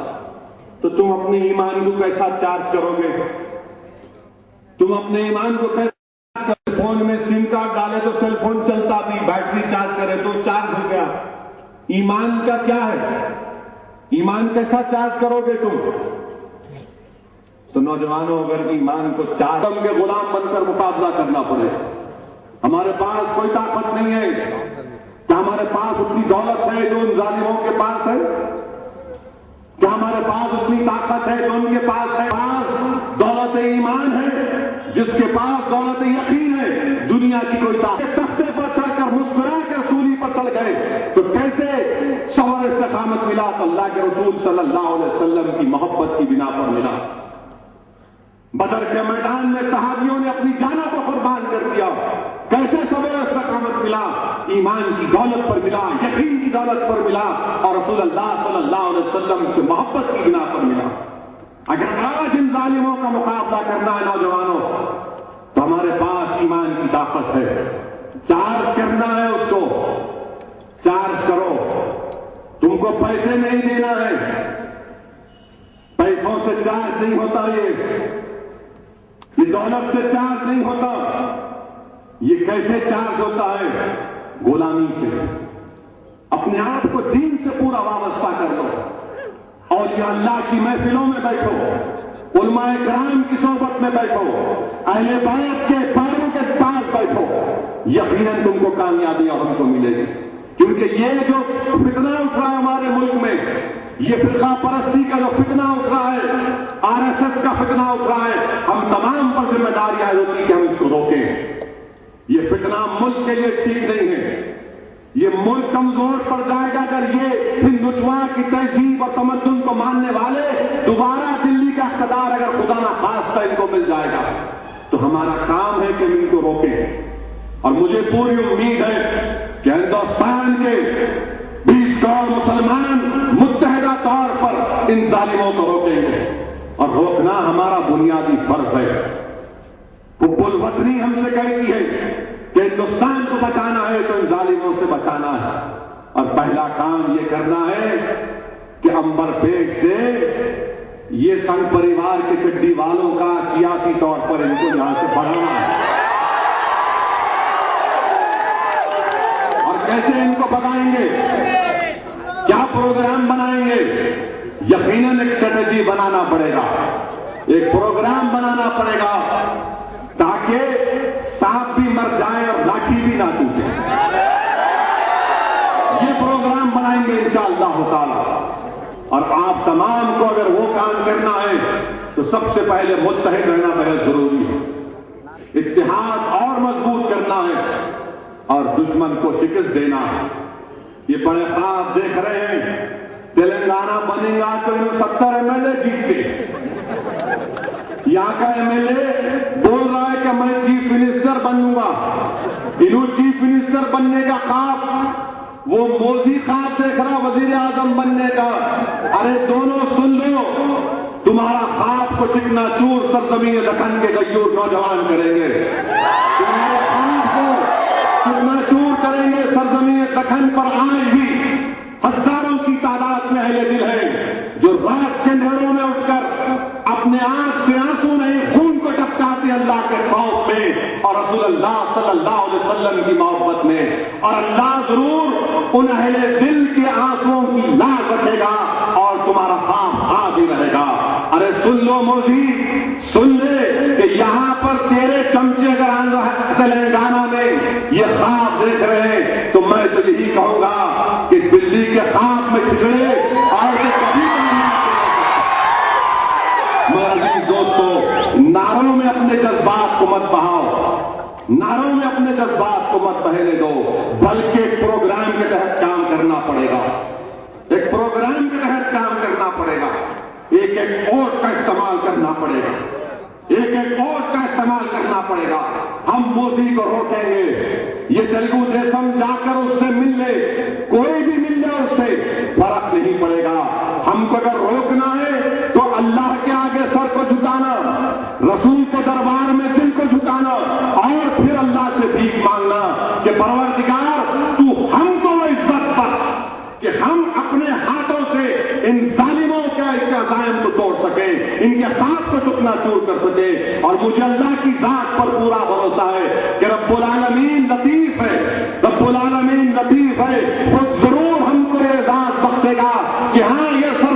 تو تم اپنے ایمان کو کیسا چارج کرو گے؟ تم اپنے ایمان کو کیسا فون میں سم کارڈ ڈالے تو سیل فون چلتا بھی, بیٹری چارج کرے تو چارج ہو گیا. ایمان کا کیا ہے؟ ایمان کیسا چارج کرو گے تم؟ تو نوجوانوں، اگر ایمان کو چار کے غلام بن کر مقابلہ کرنا پڑے، ہمارے پاس کوئی طاقت نہیں ہے، کیا ہمارے پاس اتنی دولت ہے جو ان ظالموں کے پاس ہے؟ کیا ہمارے پاس اتنی طاقت ہے جو ان کے پاس ہے؟ پاس دولت ایمان ہے، جس کے پاس دولت یقین ہے، دنیا کی کوئی طاقت تختے پر چڑھ کر مسکرا کر سولی پر چڑھ گئے تو کیسے صبر استقامت ملا؟ تو اللہ کے رسول صلی اللہ علیہ وسلم کی محبت کی بنا پر ملا۔ بدر کے میدان میں صحابیوں نے اپنی جانوں کو قربان کر دیا، کیسے صبر استقامت ملا؟ ایمان کی دولت پر ملا، یقین کی دولت پر ملا، اور رسول اللہ صلی اللہ علیہ وسلم سے محبت کی بنا پر ملا۔ اگر آج ان ظالموں کا مقابلہ کرنا ہے نوجوانوں، تو ہمارے پاس ایمان کی طاقت ہے، چارج کرنا ہے اس کو، چارج کرو۔ تم کو پیسے نہیں دینا ہے، پیسوں سے چارج نہیں ہوتا، یہ دولت سے چارج نہیں ہوتا، یہ کیسے چارج ہوتا ہے؟ غلامی سے۔ اپنے آپ کو دین سے پورا وابستہ کر لو، اولیاء اللہ کی محفلوں میں بیٹھو، علماء کرام کی صحبت میں بیٹھو، اہل بیت کے پیروں کے پاس بیٹھو، یقیناً تم کو کامیابی اور ہم کو ملے گی۔ کیونکہ یہ جو فتنہ اٹھ رہا ہے ہمارے ملک میں، یہ فرقہ پرستی کا جو فتنہ اٹھ رہا ہے، RSS کا فتنہ اٹھ رہا ہے، ہم تمام پر ذمہ داری آئی ہوتی ہے کہ ہم اس کو روکیں۔ یہ فتنہ ملک کے لیے ٹھیک نہیں ہے، یہ ملک کمزور پڑ جائے گا اگر یہ ہندوتوا کی تہذیب اور تمدن کو ماننے والے دوبارہ دلی کا اقتدار اگر خدا نہ خواستہ ان کو مل جائے گا تو ہمارا کام ہے کہ ہم ان کو روکیں۔ اور مجھے پوری امید ہے کہ ہندوستان کے 20 کروڑ مسلمان متحدہ طور پر ان ظالموں کو روکیں گے، اور روکنا ہمارا بنیادی فرض ہے۔ حب الوطنی ہم سے کہتی ہے کہ ہندوستان کو بچانا ہے تو ان ظالموں سے بچانا ہے، اور پہلا کام یہ کرنا ہے کہ عنبر بیگ سے یہ سنگ پریوار کے چڈی والوں کا سیاسی طور پر ان کو یہاں سے بڑھانا ہے۔ اور کیسے ان کو بگائیں گے؟ کیا پروگرام بنائیں گے؟ یقیناً ایک اسٹریٹجی بنانا پڑے گا، ایک پروگرام بنانا پڑے گا تاکہ سانپ بھی مر جائے اور لاٹھی بھی نہ ٹوٹے۔ یہ پروگرام بنائیں گے انشاءاللہ تعالی، اور آپ تمام کو اگر وہ کام کرنا ہے تو سب سے پہلے متحد رہنا بہت ضروری ہے، اتحاد اور مضبوط کرنا ہے اور دشمن کو شکست دینا ہے۔ یہ بڑے خواب دیکھ رہے ہیں تلنگانہ بنے گا تو 70 MLA جیت کے، یہاں کا MLA بول رہا ہے کہ میں چیف منسٹر بنوں گا، انہوں چیف منسٹر بننے کا خواب، وہ موزی خواب دیکھ رہا وزیر اعظم بننے کا۔ ارے دونوں سن لو، تمہارا خواب کو چکنا چور سرزمین دکن کے غیور نوجوان کریں گے، تمہارے خواب کو چکنا چور کریں گے سرزمین دکن پر۔ آج بھی ہزاروں کی تعداد میں اہل دل ہیں جو رات کے اندھیروں میں اٹھ کر اپنے آنکھ سے آنسو نہیں خون کو ٹپکاتے اللہ کے خوف میں اور رسول اللہ صلی اللہ علیہ وسلم کی محبت میں، اور اللہ ضرور ان اہل دل کے آنسوؤں کی لاز رکھے گا اور تمہارا خواب ہاتھ ہی رہے گا۔ ارے سن لو موزی، سن لے کہ یہاں پر تیرے چمچے اگر تلنگانہ میں یہ خواب دیکھ رہے ہیں تو میں تو یہی کہوں گا کہ دلی کے خواب میں کھچڑے اور کبھی عزیز دوستو، نعروں میں اپنے جذبات کو مت بہاؤ، نعروں میں اپنے جذبات کو مت بہنے دو، بلکہ ایک پروگرام کے تحت کام کرنا پڑے گا، ایک پروگرام کے تحت کام کرنا پڑے گا، ایک ایک ووٹ کا استعمال کرنا پڑے گا، ایک ایک ووٹ کا استعمال کرنا پڑے گا۔ ہم موزی کو روکیں گے، یہ تیلگو دیشم جا کر اس سے مل لے، کوئی بھی مل لے اس سے فرق نہیں پڑے گا۔ ہم کو اگر روکنا ہے تو اللہ کے آگے سر کو جھکانا، رسول کے دربار میں دل کو جھکانا، اور پھر اللہ سے بھیک مانگنا کہ پروردگار تو ہم کو وہ عزت بخش کہ ہم اپنے ہاتھوں سے ان ظالموں کے عزائم کو توڑ سکیں، ان کے خواب کو چکنا چور کر سکیں۔ اور مجھے اللہ کی ذات پر پورا بھروسہ ہے کہ رب العالمین لطیف ہے، رب العالمین لطیف ہے، وہ ضرور ہم کو اعزاز بخشے گا کہ ہاں یہ سب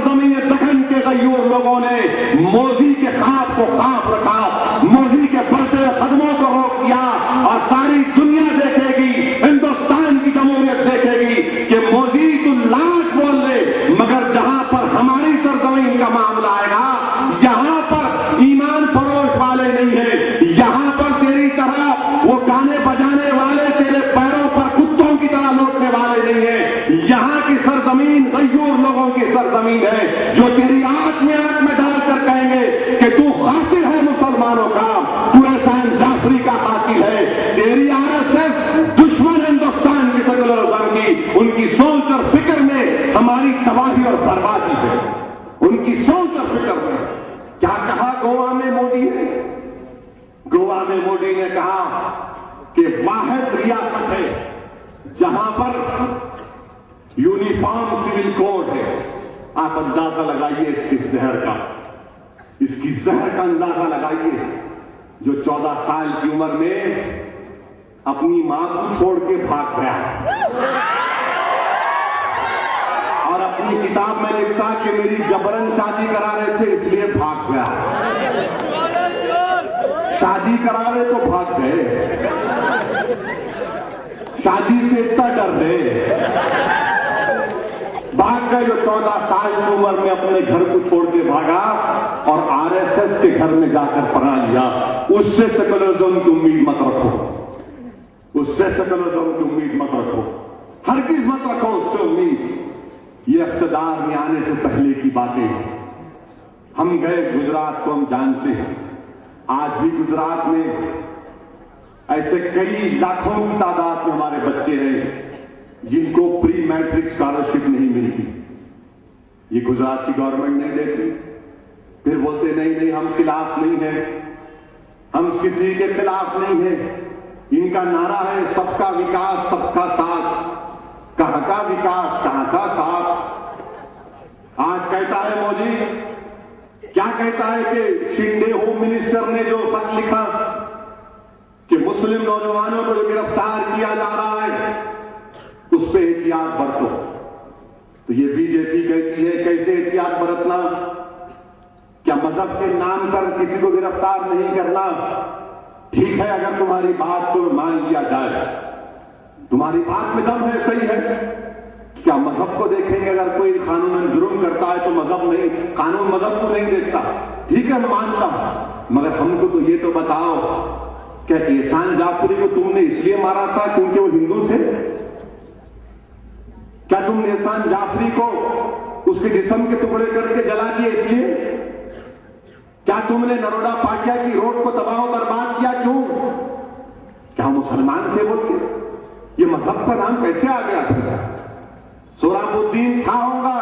یہاں کی سرزمین غیور لوگوں کی سرزمین ہے جو تیری آنکھ میں ڈال کر کہیں گے کہ تو قاتل ہے مسلمانوں کا، تو احسان جعفری کا قاتل ہے، تیری RSS دشمن ہندوستان کی سیکولرزم کی، ان کی سوچ اور فکر میں ہماری تباہی اور بربادی ہے، ان کی سوچ اور فکر میں۔ کیا کہا گوا میں مودی نے؟ گوا میں مودی نے کہا کہ واحد ریاست ہے جہاں پر یونیفارم سول کوڈ ہے۔ آپ اندازہ لگائیے اس کی زہر کا، اس کی زہر کا اندازہ لگائیے، جو 14 سال کی عمر میں اپنی ماں کو چھوڑ کے بھاگ گیا اور اپنی کتاب میں لکھتا کہ میری جبرن شادی کرا رہے تھے اس لیے بھاگ گیا۔ شادی کرا رہے تو بھاگ گئے، شادی سے اتنا ڈر گئے، بھاگ گئے جو 14 سال کی عمر میں اپنے گھر کو چھوڑ کے بھاگا اور RSS کے گھر میں جا کر پڑھا لیا۔ اس سے سیکولرزم کی امید مت رکھو، اس سے سیکولرزم کی امید مت رکھو، ہرگز مت رکھو اس سے امید۔ یہ اقتدار میں آنے سے پہلے کی باتیں ہیں۔ ہم گئے گجرات کو، ہم جانتے ہیں آج بھی گجرات میں ایسے کئی لاکھوں کی تعداد میں ہمارے بچے ہیں جن کو پری میٹرک اسکالرشپ نہیں ملتی۔ یہ گجرات کی گورنمنٹ نہیں دیتی، پھر بولتے نہیں ہم خلاف نہیں ہیں، ہم کسی کے خلاف نہیں ہیں۔ ان کا نعرہ ہے سب کا وکاس سب کا ساتھ۔ کہاں کا وکاس، کہاں کا ساتھ؟ آج کہتا ہے مودی، کیا کہتا ہے کہ شنڈے ہوم منسٹر نے جو خط لکھا کہ مسلم نوجوانوں کو جو گرفتار کیا جا رہا ہے اس پہ احتیاط برتو، تو یہ BJP کہتی ہے کیسے احتیاط برتنا؟ کیا مذہب کے نام پر کسی کو گرفتار نہیں کرنا؟ ٹھیک ہے، اگر تمہاری بات کو مان لیا جائے، تمہاری بات میں دم ہے، صحیح ہے، کیا مذہب کو دیکھیں گے؟ اگر کوئی قانون جرم کرتا ہے تو مذہب نہیں، قانون مذہب کو نہیں دیکھتا، ٹھیک ہے میں مانتا ہوں، مگر ہم کو تو یہ تو بتاؤ کہ احسان جعفری کو تم نے اس لیے مارا تھا کیونکہ وہ ہندو تھے؟ کیا تم نے احسان جعفری کو اس کے جسم کے ٹکڑے کر کے جلا دیے اس لیے؟ کیا تم نے نرودا پاٹیا کی روڈ کو تباہ و برباد کیا؟ کیوں؟ کیا مسلمان تھے بول کے؟ یہ مذہب کا نام کیسے آ گیا تھا؟ سہراب الدین تھا ہوگا،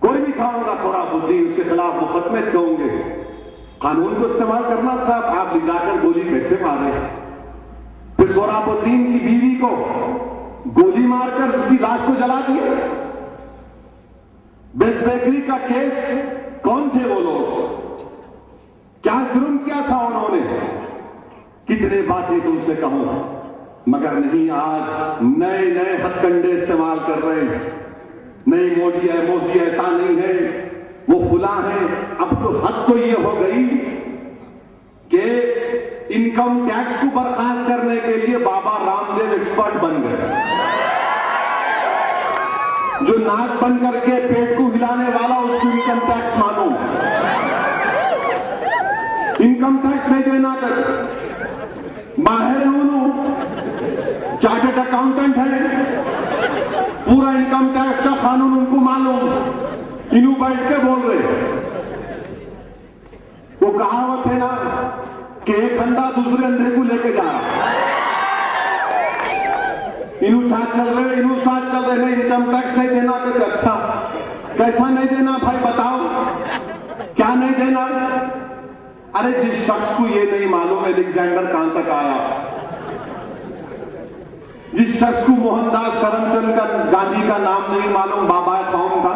کوئی بھی تھا ہوگا سہراب الدین، اس کے خلاف مقدمے تھے ہوں گے، قانون کو استعمال کرنا تھا، آپ لے جا کر گولی کیسے مارے؟ پھر سہراب الدین کی بیوی کو گولی مار کر اس کی لاش کو جلا دیے۔ بیس بیکری کا کیس، کون تھے وہ لوگ؟ کیا جرم کیا تھا انہوں نے؟ کتنے باتیں تم سے کہوں، مگر نہیں، آج نئے ہتھ کنڈے استعمال کر رہے ہیں۔ نہیں مودی ہے، موسی ایسا نہیں ہے، وہ فلاں ہے۔ اب تو حد تو یہ ہو گئی کہ انکم ٹیکس کو برخاست کرنے کے لیے بابا رام دیو ایکسپرٹ بن گئے، جو ناک بن کر کے پیٹ کو ہلانے والا اس کو انکم ٹیکس مانو۔ انکم ٹیکس نہیں دینا کر، باہر چارٹرڈ اکاؤنٹنٹ ہے، پورا انکم ٹیکس کا قانون ان کو معلوم، انہوں بیٹھ کے بول رہے۔ وہ کہاوت ہے نا کہ ایک اندھا دوسرے اندھے کو لے کے جا رہا، انہوں ساتھ چل رہے، نہیں انکم ٹیکس نہیں دینا کہ اچھا کیسا نہیں دینا بھائی بتاؤ، کیا نہیں دینا؟ ارے جس شخص کو یہ نہیں معلوم الیگزینڈر کہاں تک آیا، جس شخص کو موہن داس کرم چند کا گاندھی کا نام نہیں معلوم، بابا قوم کا،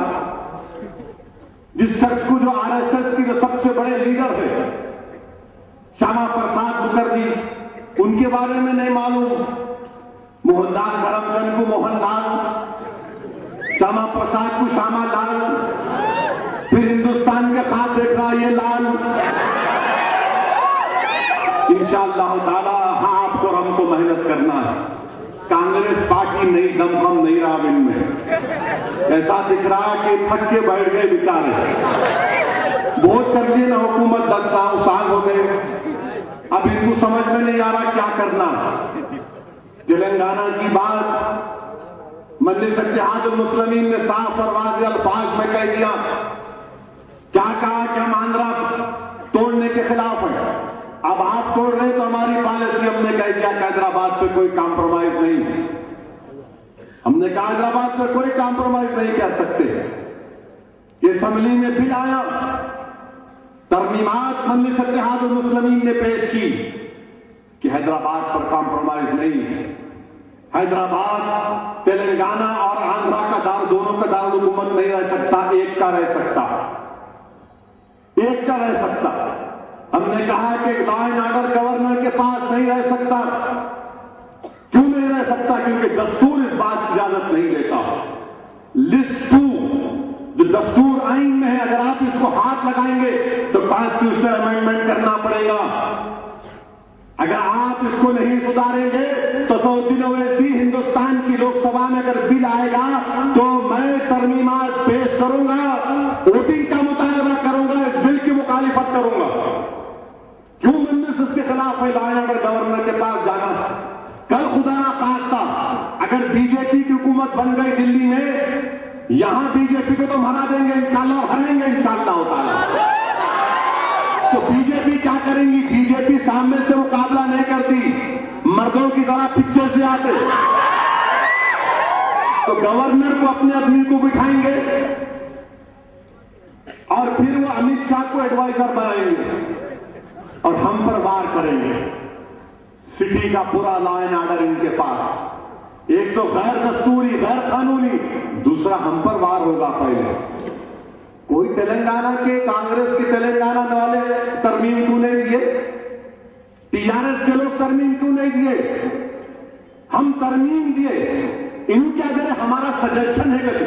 جس شخص کو جو RSS کی جو سب سے بڑے لیڈر ہے شیاما پرساد مکھرجی، ان کے بارے میں نہیں معلوم، موہن داس کرم چند کو موہن لال، شیاما پرساد کو شیاما لال، پھر ہندوستان کے خاص دیکھ رہا یہ لال۔ انشاءاللہ تعالی ہاں آپ کو ہم کو محنت کرنا ہے۔ کانگریس پارٹی نئی دمخم نہیں رہا ان میں، ایسا دکھ رہا کہ تھک کے بیٹھ گئے بیچارے، بہت کر لیے نا حکومت، 10 سال ہو گئے، اب ان کو سمجھ میں نہیں آ رہا کیا کرنا۔ تلنگانہ کی بات مجلس اتحاد المسلمین نے صاف اور واضح الفاظ میں کہہ دیا، کیا کہا کہ ہم آندھرا توڑنے کے خلاف ہیں، اب آپ توڑ رہے تو ہماری پالیسی، ہم نے کہہ دیا کہ حیدرآباد پہ کوئی کمپرومائز نہیں، ہم نے کہا حیدرآباد پہ کوئی کمپرومائز نہیں کہہ سکتے۔ اسمبلی میں بل آیا، ترمیمات مجلس اتحاد المسلمین نے پیش کی کہ حیدرآباد پر کمپرومائز نہیں، حیدرآباد تلنگانہ اور آندھرا کا دونوں کا دارالحکومت نہیں رہ سکتا، ایک کا رہ سکتا، ایک کا رہ سکتا۔ ہم نے کہا کہ لا اینڈ آرڈر گورنر کے پاس نہیں رہ سکتا، کیوں نہیں رہ سکتا؟ کیونکہ دستور اس بات کی اجازت نہیں دیتا۔ لسٹ 2 جو دستور آئین میں ہے، اگر آپ اس کو ہاتھ لگائیں گے تو کانسٹیٹیوشنل امینڈمنٹ کرنا پڑے گا، اگر آپ اس کو نہیں سدھاریں گے تو 100 دنوں ویسی ہندوستان کی لوک سبھا میں اگر بل آئے گا تو میں ترمیمات پیش کروں گا، ووٹنگ کا مطالبہ کروں گا، اس بل کی مخالفت کروں گا۔ کیوں مجلس اس کے خلاف ہے؟ لا اینڈ آرڈر گورنر کے پاس جانا۔ کل خدا نہ خواستہ اگر بی جے پی کی حکومت بن گئی دلی میں، یہاں بی جے پی کو تو ہرا دیں گے انشاءاللہ، اور ہریں گے انشاءاللہ تعالی۔ تو بی جے پی کیا کریں گی؟ بی جے پی سامنے سے مقابلہ نہیں کرتی، مردوں کی طرح پیچھے سے آتے، تو گورنر کو اپنے آدمی کو بٹھائیں گے اور پھر وہ امت شاہ کو ایڈوائزر بنائیں گے اور ہم پر وار کریں گے۔ سٹی کا پورا لا اینڈ آرڈر ان کے پاس، ایک تو غیر دستوری غیر قانونی، دوسرا ہم پر وار ہوگا۔ پہلے کوئی تلنگانہ کے کانگریس کے تلنگانہ والے ترمیم کیوں نہیں دیے؟ ٹی آر ایس کے لوگ ترمیم کیوں نہیں دیے؟ ہم ترمیم دیے، ان کے اگر ہمارا سجیشن ہے کہ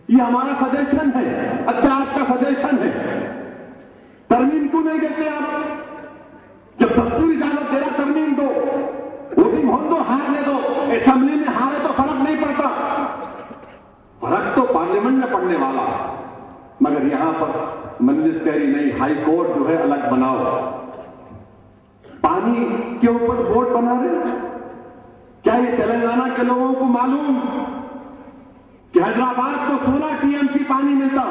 یہ ہمارا سجیشن ہے، اچھا آپ کا سجیشن ہے، ترمیم کیوں نہیں دیتے آپ؟ جب دستور اجازت دے رہا ترمیم دو، ووٹنگ ہو دو، ہارنے دو، اسمبلی میں ہارے تو فرق نہیں پڑتا، فرق تو پارلیمنٹ میں پڑنے والا، مگر یہاں پر مجلس کہہ رہی نہیں، ہائی کورٹ جو ہے الگ بناؤ۔ پانی کے اوپر بورڈ بنا رہے، کیا یہ تلنگانہ کے لوگوں کو معلوم کہ حیدرآباد کو 16 ٹی ایم سی پانی ملتا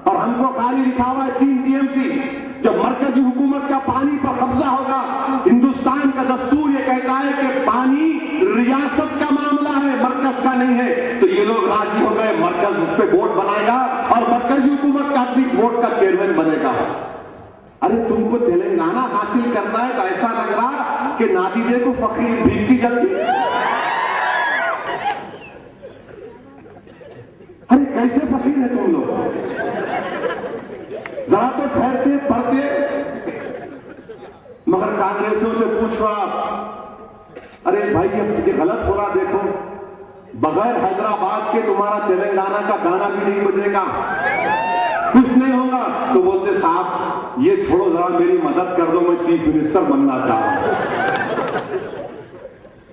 اور ہم کو خالی لکھا ہوا ہے 3 ٹی ایم سی؟ جب مرکزی حکومت کا پانی پر قبضہ ہوگا، ہندوستان کا دستور یہ کہتا ہے کہ پانی ریاست کا معاملہ ہے، مرکز کا نہیں ہے، تو یہ لوگ راضی ہو گئے، مرکز اس پہ بورڈ بنائے گا اور مرکزی حکومت کا بھی بورڈ کا چیئرمین بنے گا۔ ارے تم کو تلنگانہ حاصل کرنا ہے تو ایسا لگ رہا کہ نادیدے کو فقیر بھیگتی جلدی۔ ارے کیسے فقیر ہے تم لوگ؟ ذرا تو ٹھہرتے پڑھتے، مگر کانگریسوں سے پوچھو آپ، ارے بھائی یہ غلط ہو رہا، دیکھو بغیر حیدرآباد کے تمہارا تلنگانہ کا گانا بھی نہیں بجے گا، کچھ نہیں ہوگا۔ تو بولتے صاحب یہ چھوڑو، ذرا میری مدد کر دو، میں چیف منسٹر بننا چاہ رہا ہوں۔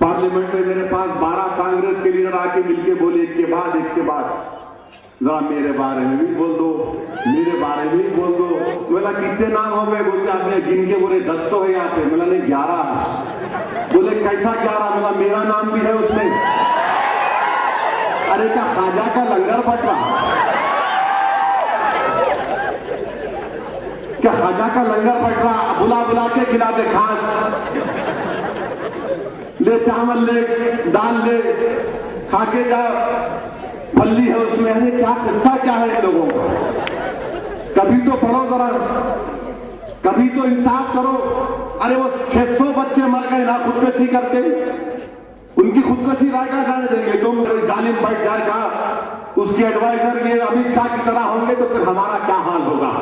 پارلیمنٹ میں میرے پاس 12 کانگریس کے لیڈر آ کے مل کے بولے ایک کے بعد ذرا میرے بارے میں بھی بول دو، میرے بارے میں بھی بول دو۔ بولا کتنے نام ہو گئے؟ بولتے آپ نے گن کے بولے 10 تو ہے یہاں پہ۔ بولا نہیں 11۔ بولے کیسا 11؟ بولا میرا نام بھی ہے اس میں۔ ارے کیا خواجہ کا لنگر پٹ رہا؟ کیا خواجہ کا لنگر پٹ رہا؟ بلا بلا کے کھلاتے کھاس، لے چاول لے، دال لے، کھا کے جا، پھلی ہے اس میں۔ کیا قصہ کیا ہے ان لوگوں کا؟ کبھی تو پڑھو ذرا، کبھی تو انصاف کرو۔ ارے وہ 600 بچے مر گئے نا خودکشی کرتے، ان کی خودکشی رائے کا جانے دیں گے؟ تم ظالم بیٹھ جائے گا، اس کے ایڈوائزر یہ امت شاہ کی طرح ہوں گے تو پھر ہمارا کیا حال ہوگا؟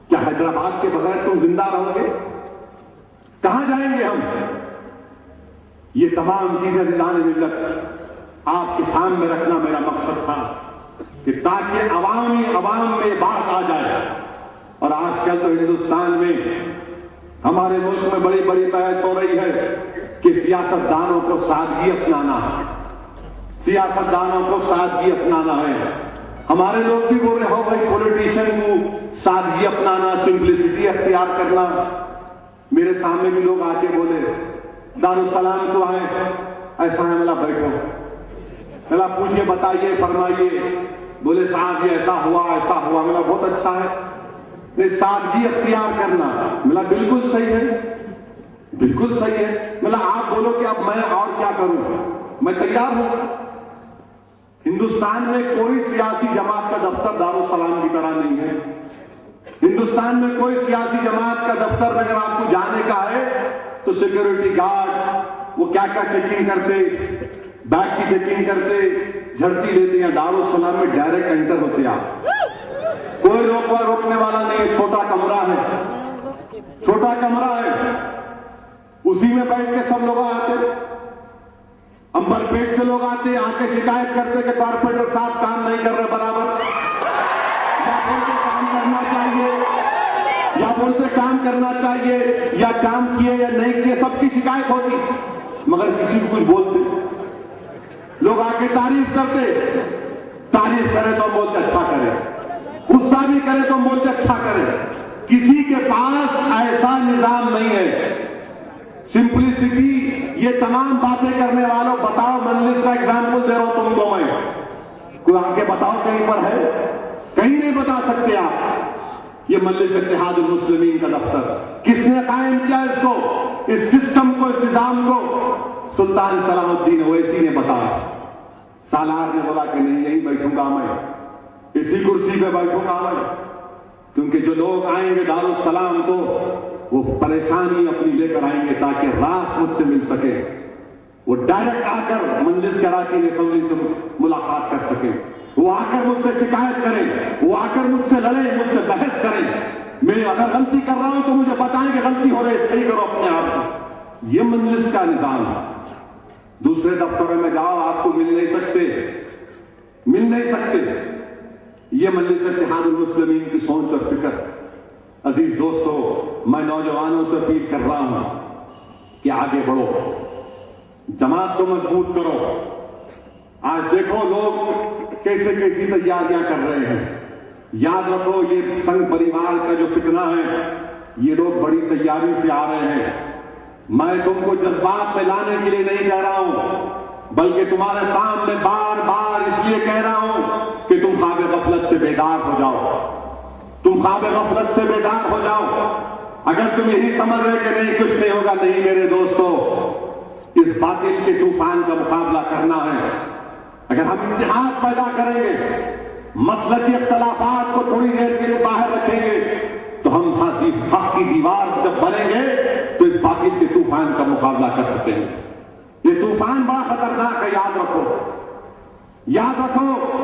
کیا حیدرآباد کے بغیر تم زندہ رہو گے؟ کہاں جائیں گے ہم؟ یہ تمام چیزیں عزیزان ملت آپ کے سامنے رکھنا میرا مقصد تھا کہ تاکہ عوام میں بات آ جائے۔ اور آج کل تو ہندوستان میں ہمارے ملک میں بڑی بڑی بحث ہو رہی ہے کہ سیاستدانوں کو سادگی اپنانا ہے، سیاستدانوں کو سادگی اپنانا ہے۔ ہمارے لوگ بھی بول رہے ہو بھائی پولیٹیشین کو سادگی اپنانا، سمپلسٹی اختیار کرنا۔ میرے سامنے بھی لوگ آ کے بولے، دارالسلام کو آئے، ایسا ہے، ملا بیٹھو، ملا پوچھئے بتائیے فرمائیے. بولے صاحب یہ ایسا ہوا. ملا بہت اچھا ہے، نہیں سادگی اختیار کرنا. ملا بالکل صحیح ہے، بالکل صحیح ہے. ملا آپ بولو کہ اب میں اور کیا کروں، میں تیار ہوں. ہندوستان میں کوئی سیاسی جماعت کا دفتر دارالسلام کی طرح نہیں ہے. ہندوستان میں کوئی سیاسی جماعت کا دفتر اگر آپ کو جانے کا ہے تو سیکورٹی گارڈ وہ کیا کیا چیکنگ کرتے، بیگ کی چیکنگ کرتے، جھڑتی دیتے ہیں. دارالسلام میں ڈائریکٹ انٹر ہوتے آپ، کوئی روکنے والا نہیں ہے. چھوٹا کمرہ ہے، اسی میں بیٹھ کے سب لوگ آتے. امبر پیٹ سے لوگ آتے آ کے شکایت کرتے کہ کارپوریٹر صاحب کام نہیں کر رہے برابر، یا بولتے کام کرنا چاہیے، یا بولتے کام کرنا چاہیے، یا کام کیے یا نہیں کیے، سب کی شکایت ہوتی. مگر کسی کو کچھ بولتے، لوگ آ کے تعریف کرتے. تعریف کرے تو ہم بولتے اچھا کرے، غصہ بھی کرے تو ہم بولتے اچھا کرے. کسی کے پاس ایسا نظام نہیں ہے. سمپلسٹی، یہ تمام باتیں کرنے والوں بتاؤ مجلس کا ایگزامپل دے رہا ہوں تم کو میں، کوئی آ کے بتاؤ کہیں پر ہے؟ کہیں نہیں بتا سکتے آپ. یہ مجلس اتحاد المسلمین کا دفتر کس نے قائم کیا اس کو، اس سسٹم کو، اس نظام کو؟ سلطان صلاح الدین اویسی نے بتایا. سالار نے بولا کہ نہیں یہیں بیٹھوں گا میں، اسی کرسی پہ بیٹھوں گا میں، کیونکہ جو لوگ آئیں گے دارالسلام کو وہ پریشانی اپنی لے کر آئیں گے تاکہ راز مجھ سے مل سکے. وہ ڈائریکٹ آ کر مجلس کے اراکین اسمبلی سے ملاقات کر سکیں، وہ آ کر مجھ سے شکایت کریں، وہ آ کر مجھ سے لڑیں، مجھ سے بحث کریں. میں اگر غلطی کر رہا ہوں تو مجھے بتائیں کہ غلطی ہو رہی ہے، صحیح کرو اپنے آپ کو. یہ مجلس کا نظام ہے. دوسرے دفتروں میں جاؤ آپ کو مل نہیں سکتے. یہ مجلس اتحاد المسلمین کی سوچ اور فکر. عزیز دوستو، میں نوجوانوں سے اپیل کر رہا ہوں کہ آگے بڑھو، جماعت کو مضبوط کرو. آج دیکھو لوگ کیسی تیاریاں کر رہے ہیں. یاد رکھو یہ سنگ پریوار کا جو فتنہ ہے، یہ لوگ بڑی تیاری سے آ رہے ہیں. میں تم کو جذبات میں لانے کے لیے نہیں کہہ رہا ہوں، بلکہ تمہارے سامنے بار بار اس لیے کہہ رہا ہوں کہ تم خواب غفلت سے بیدار ہو جاؤ. تم خواب غفلت سے بیدار ہو جاؤ. اگر تم یہی سمجھ رہے کہ نہیں کچھ نہیں ہوگا، نہیں میرے دوستو، اس باطل کے طوفان کا مقابلہ کرنا ہے. اگر ہم اتحاد پیدا کریں گے، مسلکی اختلافات کو تھوڑی دیر کے لیے باہر رکھیں گے، تو ہم حق کی دیوار جب بنیں گے تو اس باطل کے طوفان کا مقابلہ کر سکیں گے. یہ طوفان بڑا خطرناک ہے، یاد رکھو.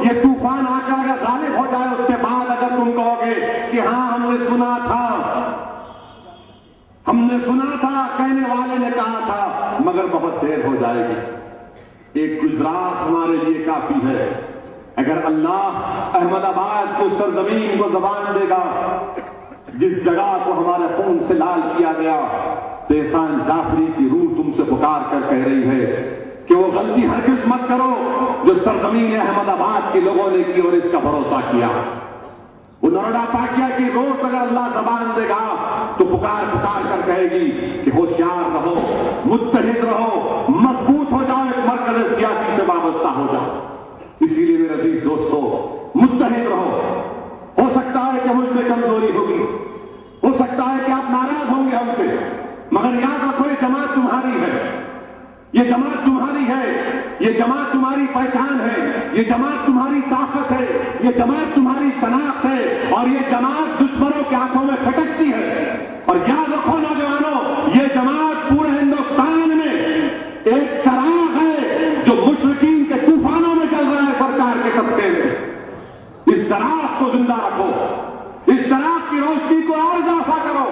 یہ طوفان آ کر اگر غالب ہو جائے، اس کے بعد اگر تم کہو گے کہ ہاں ہم نے سنا تھا، کہنے والے نے کہا تھا، مگر بہت دیر ہو جائے گی. ایک گجرات ہمارے لیے کافی ہے. اگر اللہ احمد آباد کو سرزمین کو زبان دے گا، جس جگہ کو ہمارے خون سے لال کیا گیا، تو احسان جعفری کی روح تم سے پکار کر کہہ رہی ہے کہ وہ غلطی ہرگز مت کرو جو سرزمین احمد آباد کے لوگوں نے کی اور اس کا بھروسہ کیا. وہ نوڈا پاکیا کی روح اگر اللہ زبان دے گا تو پکار کر کہے گی کہ ہوشیار رہو، متحد رہو، مضبوط ہو جاؤ، ایک مرکز سیاسی سے وابستہ ہو جاؤ. اسی لیے میرے عزیز دوستو، متحد رہو. ہو سکتا ہے کہ مجھ میں کمزوری ہوگی، ہو سکتا ہے کہ آپ ناراض ہوں گے ہم سے، مگر یاد رکھو یہ جماعت تمہاری ہے، یہ جماعت تمہاری ہے، یہ جماعت تمہاری پہچان ہے، یہ جماعت تمہاری طاقت ہے، یہ جماعت تمہاری شناخت ہے، اور یہ جماعت دشمنوں کی آنکھوں میں پھٹکتی ہے. اور یاد رکھو نوجوانوں، یہ جماعت پورے ہندوستان میں ایک چراغ ہے جو مشرکین کے طوفانوں میں چل رہا ہے سرکار کے صدقے میں. اس چراغ کو زندہ رکھو، اس چراغ کی روشنی کو اور اضافہ کرو،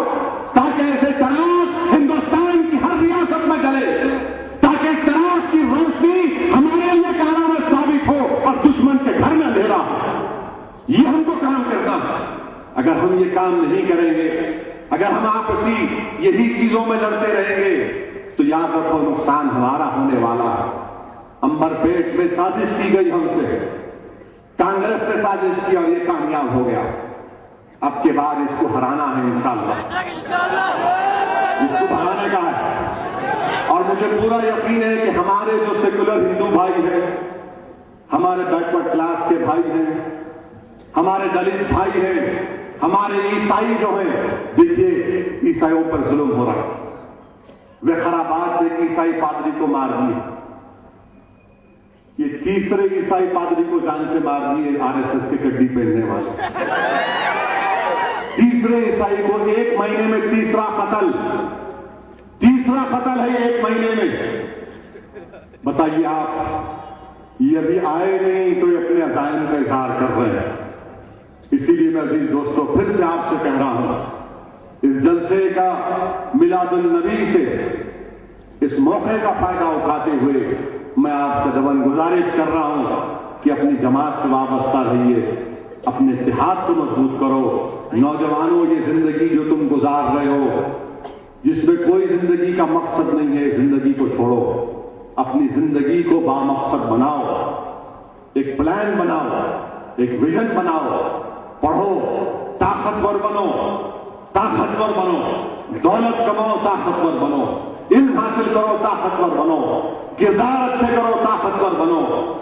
تاکہ ایسے چراغ ہندوستان کی ہر ریاست میں جلے، تاکہ اس چراغ کی روشنی ہمارے لیے کارآمد ثابت ہو اور دشمن کے گھر میں اندھیرا ہو. یہ ہم کو کام کرنا ہے. اگر ہم یہ کام نہیں کریں گے، اگر ہم آپسی یہی چیزوں میں لڑتے رہیں گے، تو یاد رکھو نقصان ہمارا ہونے والا ہے. امبر پیٹ میں سازش کی گئی ہم سے، کانگریس نے سازش کی اور یہ کامیاب ہو گیا. اب کے بعد اس کو ہرانا ہے انشاءاللہ. اس کو ہرانے کا ہے. اور مجھے پورا یقین ہے کہ ہمارے جو سیکولر ہندو بھائی ہیں، ہمارے بیکورڈ کلاس کے بھائی ہیں، ہمارے دلت بھائی ہیں، ہمارے عیسائی جو ہیں، دیکھیے عیسائیوں پر ظلم ہو رہا ہے۔ وقارآباد میں عیسائی پادری کو مار دیے، یہ تیسرے عیسائی پادری کو جان سے مار دیے RSS کے چڈی پہننے والے، تیسرے عیسائی کو ایک مہینے میں تیسرا قتل ہے ایک مہینے میں۔ بتائیے آپ، یہ ابھی آئے نہیں تو یہ اپنے عزائم کا اظہار کر رہے ہیں۔ اسی لیے میں عزیز دوستو پھر سے آپ سے کہہ رہا ہوں، اس جلسے کا میلاد النبی سے اس موقع کا فائدہ اٹھاتے ہوئے میں آپ سے ڈبل گزارش کر رہا ہوں کہ اپنی جماعت سے وابستہ رہیے، اپنے اتحاد کو مضبوط کرو۔ نوجوانوں، یہ زندگی جو تم گزار رہے ہو، جس میں کوئی زندگی کا مقصد نہیں ہے، زندگی کو چھوڑو، اپنی زندگی کو بامقصد بناؤ، ایک پلان بناؤ، ایک ویژن بناؤ، پڑھو، طاقتور بنو، دولت کماؤ، طاقتور بنو، علم حاصل کرو، طاقتور بنو، کردار اچھے کرو، طاقتور بنو،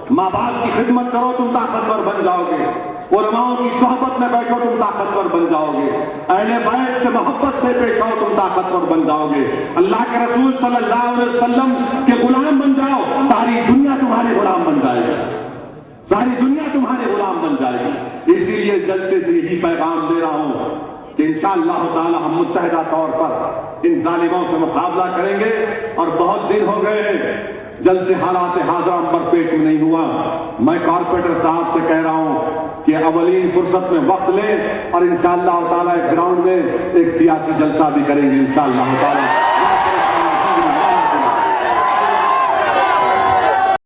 ماں باپ کی خدمت کرو، تم طاقتور بن جاؤ گے، علماء کی صحبت میں بیٹھو، تم طاقتور بن جاؤ گے، اہل بیت سے محبت سے پیش آؤ، تم طاقتور بن جاؤ گے، اللہ کے رسول صلی اللہ علیہ وسلم کے غلام بن جاؤ، ساری دنیا تمہارے غلام بن جائے گی، ساری دنیا تمہارے غلام بن جائے گی۔ اسی لیے جلسے سے یہی پیغام دے رہا ہوں کہ انشاءاللہ تعالی ہم متحدہ طور پر ان ظالموں سے مقابلہ کریں گے، اور بہت دن ہو گئے ہیں جلسے حالات حاضرہ پر پیش میں نہیں ہوا۔ میں کارپوریٹر صاحب سے کہہ رہا ہوں کہ اولین فرصت میں وقت لیں، اور انشاءاللہ تعالی گراؤنڈ میں ایک سیاسی جلسہ بھی کریں گے انشاءاللہ تعالی۔